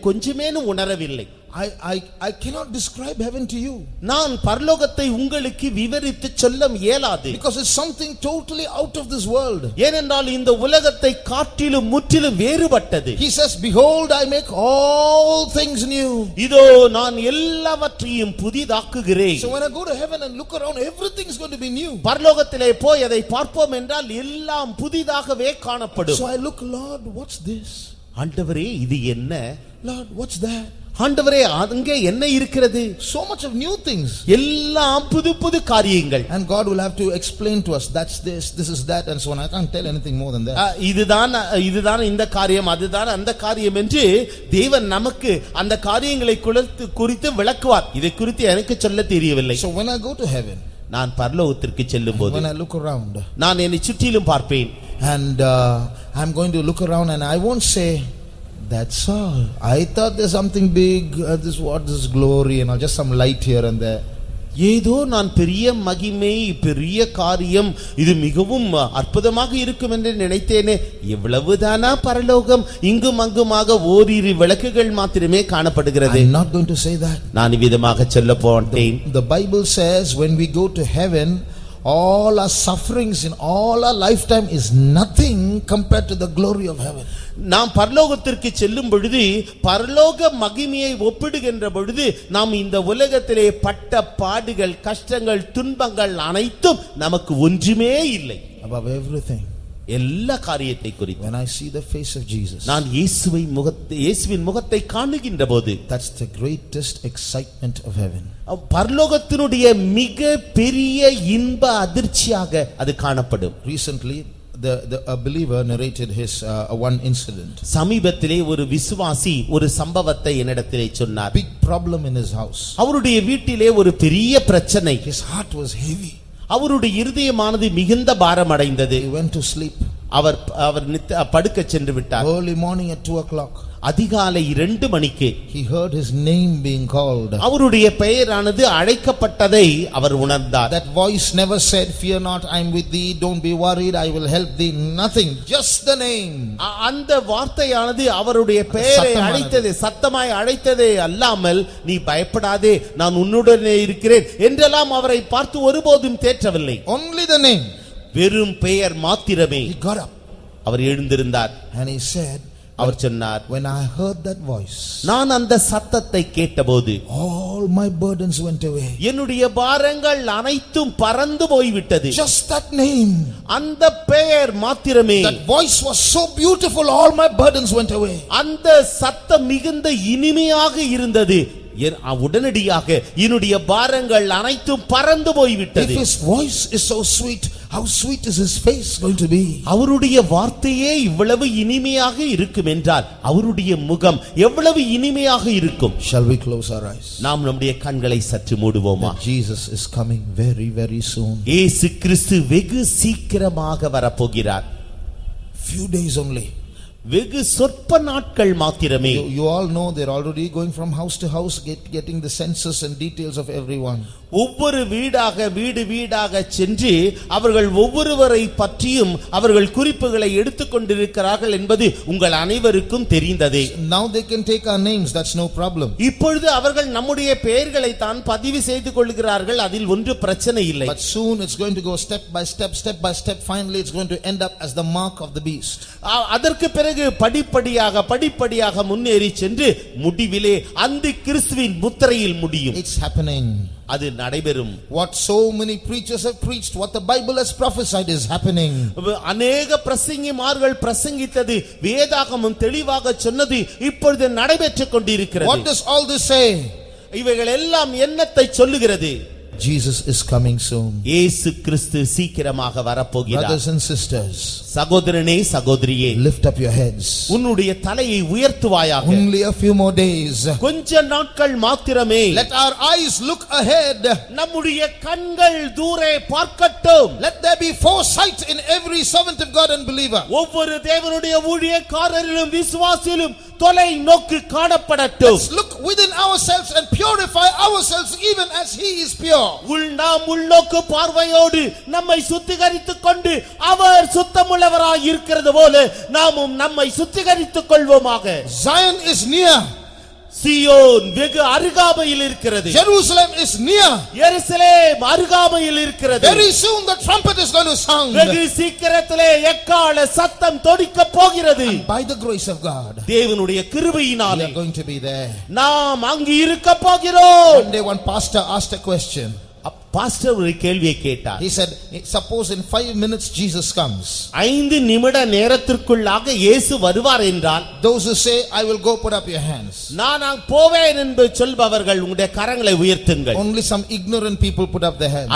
கொஞ்சமேனும் உணரவில்லை. I cannot describe heaven to you. நான் பரலோகத்தை உங்களுக்கு விவரித்து சொல்ல இயலாது. Because it's something totally out of this world. ஏனென்றால் இந்த உலகத்தை காட்டிலும் முற்றிலும் வேறுபட்டது. He says, behold, I make all things new. இதோ நான் எல்லாவற்றையும் புதிதாக்குகிறேன். So when I go to heaven and look around, everything is going to be new. பரலோகத்திலே போய் அதை பார்ப்போம் என்றால் எல்லாம் புதிதாகவே காணப்படும். So I look, Lord, what's this? ஆண்டவரே இது என்ன? Lord, what's that? ஆண்டவரே அங்கே என்ன இருக்கிறது? So much of new things. எல்லாம் புது புது காரியங்கள். And God will have to explain to us, that's this is that, and so on. I can't tell anything more than that. இதுதான் இந்த காரியம், அதுதான் அந்த காரியம் என்று தேவன் நமக்கு அந்த காரியங்களை குறித்து விளக்குவார். இதை குறித்து எனக்கு சொல்ல தெரியவில்லை. So when I go to heaven, நான் பரலோகத்திற்கு செல்லும்போது when I look around, நான் என்னை சுற்றிலும் பார்ப்பேன். and I'm going to look around and I won't say, that's all. I thought there's something big, this glory and all, just some light here and there. ஏதோ நான் பெரிய மகிமை, பெரிய காரியம், இது மிகவும் அற்புதமாக இருக்கும் என்று நினைத்தேனே. எவ்வளவுதானா பரலோகம்? இங்கும் அங்குமாக ஓரிரு விளக்குகள் மாத்திரமே காணப்படுகிறது. I'm not going to say that. நான் இவ்விதமாக சொல்ல போட்டேன். The Bible says when we go to heaven, all our sufferings in all our lifetime is nothing compared to the glory of heaven. நாம் பரலோகத்திற்கு செல்லும் பொழுது பரலோக மகிமையை ஒப்பிடுகின்ற பொழுது நாம் இந்த உலகத்திலே பட்ட பாடுகள், கஷ்டங்கள், துன்பங்கள் அனைத்தும் நமக்கு ஒன்றுமே இல்லை. Above everything, எல்லா காரியத்தை குறித்து when I see the face of Jesus, நான் இயேசுவின் முகத்தை காணுகின்ற போது, that's the greatest excitement of heaven. பரலோகத்தினுடைய மிக பெரிய இன்ப அதிர்ச்சியாக அது காணப்படும். Recently a believer narrated his one incident. சமீபத்திலே ஒரு விசுவாசி ஒரு சம்பவத்தை என்னிடத்திலே சொன்னார். Big problem in his house. அவருடைய வீட்டிலே ஒரு பெரிய பிரச்சனை. His heart was heavy. அவருடைய இருதயமானது மிகுந்த பாரம் அடைந்தது. He went to sleep. அவர் படுக்க சென்று விட்டார். Early morning at 2 o'clock. அதிகாலை 2 மணிக்கு he heard his name being called. அவருடைய பெயரானது அழைக்கப்பட்டதை அவர் உணர்ந்தார். That voice never said, fear not, I am with thee, don't be worried, I will help thee. Nothing, just the name. அந்த வார்த்தையானது அவருடைய பெயரை அழைத்தது, சத்தமாய் அழைத்ததே அல்லாமல் நீ பயப்படாதே நான் உன்னுடனே இருக்கிறேன் என்றெல்லாம் அவரை பார்த்து ஒருபோதும் தேற்றவில்லை. Only the name. வெறும் பெயர் மாத்திரமே. He got up. Our எழுந்திருந்தார். And he said, அவர் சொன்னார், when I heard that voice, நான் அந்த சத்தத்தை கேட்டபோது all my burdens went away. என்னுடைய பாரங்கள் அனைத்தும் பறந்து போய்விட்டது. Just that name, அந்த பெயர் மாத்திரமே. that voice was so beautiful, all my burdens went away. அந்த சத்தம் மிகுந்த இனிமையாக இருந்தது. உடனடியாக என்னுடைய பாரங்கள் அனைத்தும் பறந்து போய்விட்டது. If his voice is so sweet, how sweet is his face going to be? அவருடைய வார்த்தையே இவ்வளவு இனிமையாக இருக்கும் என்றால் அவருடைய முகம் எவ்வளவு இனிமையாக இருக்கும். Shall we close our eyes? நாம் நம்முடைய கண்களை சற்று மூடுவோமா? Jesus is coming very very soon. இயேசு கிறிஸ்து வெகு சீக்கிரமாக வரப்போகிறார். Few days only. வெகு சொற்ப நாட்கள் மாத்திரமே. You all know they're already going from house to house getting the census and details of everyone. ஒவ்வொரு வீடாக வீடாக சென்று அவர்கள் ஒவ்வொருவரை பற்றியும் அவர்கள் குறிப்புகளை எடுத்துக்கொண்டிருக்கிறார்கள் என்பது உங்கள் அனைவருக்கும் தெரிந்ததே. Now they can take our names, that's no problem. இப்பொழுது அவர்கள் நம்முடைய பெயர்களை தான் பதிவு செய்து கொள்கிறார்கள், அதில் ஒன்று பிரச்சனை இல்லை. But soon it's going to go step by step, finally it's going to end up as the mark of the beast. அதற்கு பிறகு படிப்படியாக முன்னேறி சென்று முடிவிலே அந்த கிறிஸ்துவின் முத்திரையில் முடியும். It's happening. அது நடைபெறும். What so many preachers have preached, what the Bible has prophesied is happening. அநேக பிரசங்கிமார்கள் பிரசங்கித்தது, வேதாகமம் தெளிவாக சொன்னது இப்பொழுது நடைபெற்றுக் கொண்டிருக்கிறது. What does all this say? இவைகள் எல்லாம் என்னத்தை சொல்லுகிறது? Jesus is coming soon. இயேசு கிறிஸ்து சீக்கிரமாக வரப்போகிறார். Brothers and sisters, சகோதரனே சகோதரியே, lift up your heads. உன்னுடைய தலையை உயர்த்துவாயாக. Only a few more days. கொஞ்ச நாட்கள் மாத்திரமே. Let our eyes look ahead. நம்முடைய கண்கள் தூரே பார்க்கட்டும். Let there be foresight in every servant of God and believer. ஒவ்வொரு தேவனுடைய ஊழியக்காரரிலும் விசுவாசியிலும் தொலை நோக்கு காணப்படட்டும். Let's look within ourselves and purify ourselves even as he is pure. நாம் உள்நோக்கு பார்வையோடு நம்மை சுத்திகரித்துக் கொண்டு அவர் சுத்தமுள்ளவராய் இருக்கிறது போல நாமும் நம்மை சுத்திகரித்துக் கொள்வோமாக. Zion is near. சீயோன் வெகு அருகாமையில் இருக்கிறது. Jerusalem is near. எருசலேம் அருகாமையில் இருக்கிறது. Very soon the trumpet is going to sound. வெகு சீக்கிரத்திலே எக்காள சத்தம் தொனிக்க போகிறது. By the grace of God, தேவனுடைய கிருபையினாலே we are going to be there. நாம் அங்கு இருக்க போகிறோம். One day one pastor asked a question. Pastor ஒரு கேள்வியை கேட்டார். He said, suppose in 5 minutes Jesus comes. 5 நிமிட நேரத்திற்குள்ளாக இயேசு வருவார் என்றால், those who say I will go, put up your hands. நான் போவேன் என்று சொல்பவர்கள் உங்களுடைய கரங்களை உயர்த்துங்கள். Only some ignorant people put up their hands.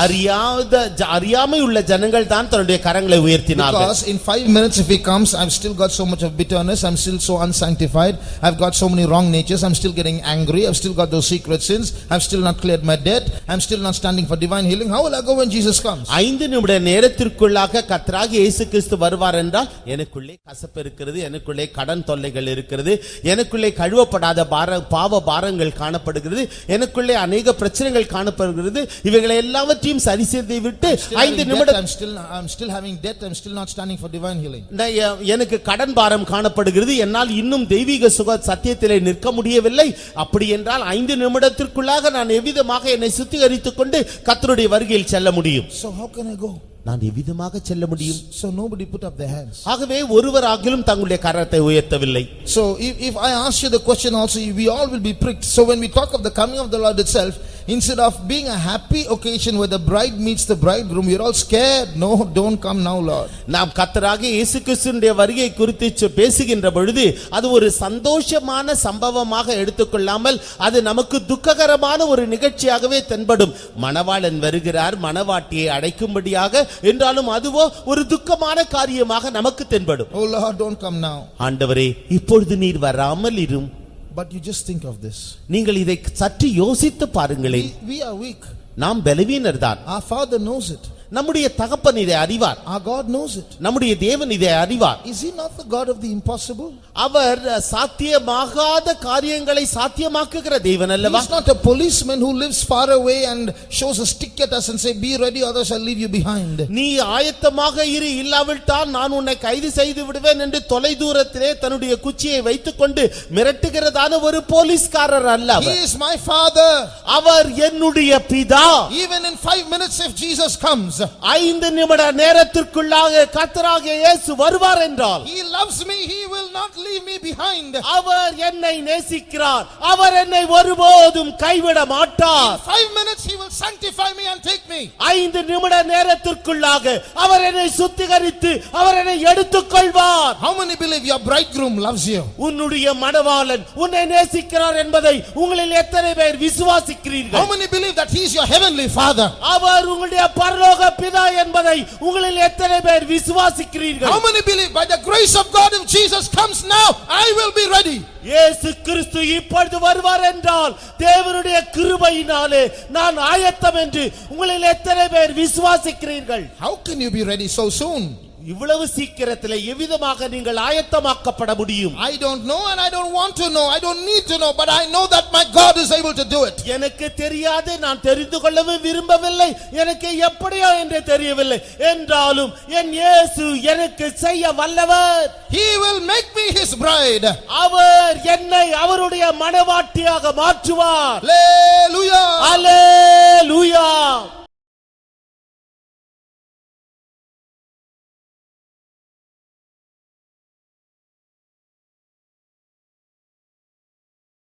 அறியாமை உள்ள ஜனங்கள் தான் தன்னுடைய கரங்களை உயர்த்தினார்கள். Because in 5 minutes if he comes, I've still got so much of bitterness, I'm still so unsanctified, I've got so many wrong natures, I'm still getting angry, I've still got those secret sins, I've still not cleared my debt, I'm still not standing for divine healing. How will I go when Jesus comes? 5 நிமிட நேரத்திற்குள்ளாக கர்த்தராகிய இயேசு கிறிஸ்து வருவார் என்றால் எனக்குள்ளே கசப்பு இருக்கிறது, எனக்குள்ளே கடன் தொல்லைகள் இருக்கிறது, எனக்குள்ளே கழுவப்படாத பாவ பாரங்கள் காணப்படுகிறது, எனக்குள்ளே अनेक பிரச்சனைகள் காணப்படுகிறது. இவைகளை எல்லாவற்றையும் சரி செய்து விட்டு 5 நிமிடம் I'm still having debt, I'm still not standing for divine healing. எனக்கு கடன் பாரம் காணப்படுகிறது, என்னால் இன்னும் தெய்வீக சுக சத்தியத்திலே நிற்க முடியவில்லை. அப்படி என்றால் 5 நிமிடத்திற்குள்ளாக நான் எவ்விதமாக என்னை சுத்திகரித்துக் கொண்டு கர்த்தருடைய வருகையில் செல்ல முடியும்? So how can I go? நான் எவ்விதமாக செல்ல முடியும்? So nobody put up their hands. ஆகவே ஒருவராகிலும் தங்களுடைய கரத்தை உயர்த்தவில்லை. So if I ask you the question also, we all will be pricked. So when we talk of the coming of the Lord itself, instead of being a happy occasion where the bride meets the bridegroom, we are all scared. No, don't come now, Lord. நாம் கர்த்தராகிய இயேசு கிறிஸ்துவினுடைய வருகை குறித்து பேசுகின்ற பொழுது அது ஒரு சந்தோஷமான சம்பவமாக எடுத்துக்கொள்ளாமல் அது நமக்கு துக்ககரமான ஒரு நிகழ்ச்சியாகவே தென்படும். மணவாளன் வருகிறார், மணவாட்டியை அழைக்கும்படியாக என்றாலும் அதுவோ ஒரு துக்கமான காரியமாக நமக்கு தென்படும். Oh Lord, don't come now. ஆண்டவரே, இப்பொழுது நீர் வராமல் இரும். But you just think of this. நீங்கள் இதை சற்று யோசித்து பாருங்களேன். We are weak. நாம் பலவீனர்தான். Our Father knows it. நம்முடைய தகப்பன் இதை அறிவார். Our God knows it. நம்முடைய தேவன் இதை அறிவார். Is he not the God of the impossible? அவர் சாத்தியமாகாத காரியங்களை சாத்தியமாக்குகிற தேவன் அல்லவா? He's not a policeman who lives far away and shows a stick at us and say, be ready, others I'll leave you behind. நீ ஆயத்தமாக இரு, இல்லாவிட்டால் நான் உன்னை கைது செய்து விடுவேன் என்று தொலை தூரத்திலே தன்னுடைய குச்சியை வைத்துக்கொண்டு மிரட்டுகிறதான ஒரு போலீஸ்காரர் அல்ல. He is my father. அவர் என்னுடைய பிதா. Even in 5 minutes if Jesus comes, 5 நிமிட நேரத்திற்குள்ளாக கர்த்தராகிய இயேசு வருவார் என்றால், he loves me, he will not leave me behind. அவர் என்னை நேசிக்கிறார், அவர் என்னை ஒருபோதும் கைவிட மாட்டார். In 5 minutes he will sanctify me and take me. 5 நிமிட நேரத்திற்குள்ளாக அவர் என்னை சுத்திகரித்து அவர் என்னை எடுத்துக்கொள்வார். How many believe your bridegroom loves you? உன்னுடைய மணவாளன் உன்னை நேசிக்கிறார் என்பதை உங்களில் எத்தனை பேர் விசுவாசிக்கிறீர்கள்? How many believe that he is your heavenly father? அவர் உங்களுடைய பரலோக பிதா என்பதை உங்களில் எத்தனை பேர் விசுவாசிக்கிறீர்கள்? How many believe by the grace of God if Jesus comes now I will be ready? இயேசு கிறிஸ்து இப்பொழுது வருவார் என்றால் தேவனுடைய கிருபையினாலே நான் ஆயத்தம் என்று உங்களில் எத்தனை பேர் விசுவாசிக்கிறீர்கள்? How can you be ready so soon? இவ்வளவு சீக்கிரத்திலே எவ்விதமாக நீங்கள் ஆயத்தமாக்கப்பட முடியும்? I don't know and I don't want to know. I don't need to know, but I know that my God is able to do it. எனக்கு தெரியாது, நான் தெரிந்து கொள்ளவும் விரும்பவில்லை, எனக்கு எப்படியோ என்று தெரியவில்லை, என்றாலும் என் இயேசு எனக்கு செய்ய வல்லவர். He will make me his bride. அவர் என்னை அவருடைய மணவாட்டியாக மாற்றுவார். Hallelujah. அல்லேலூயா.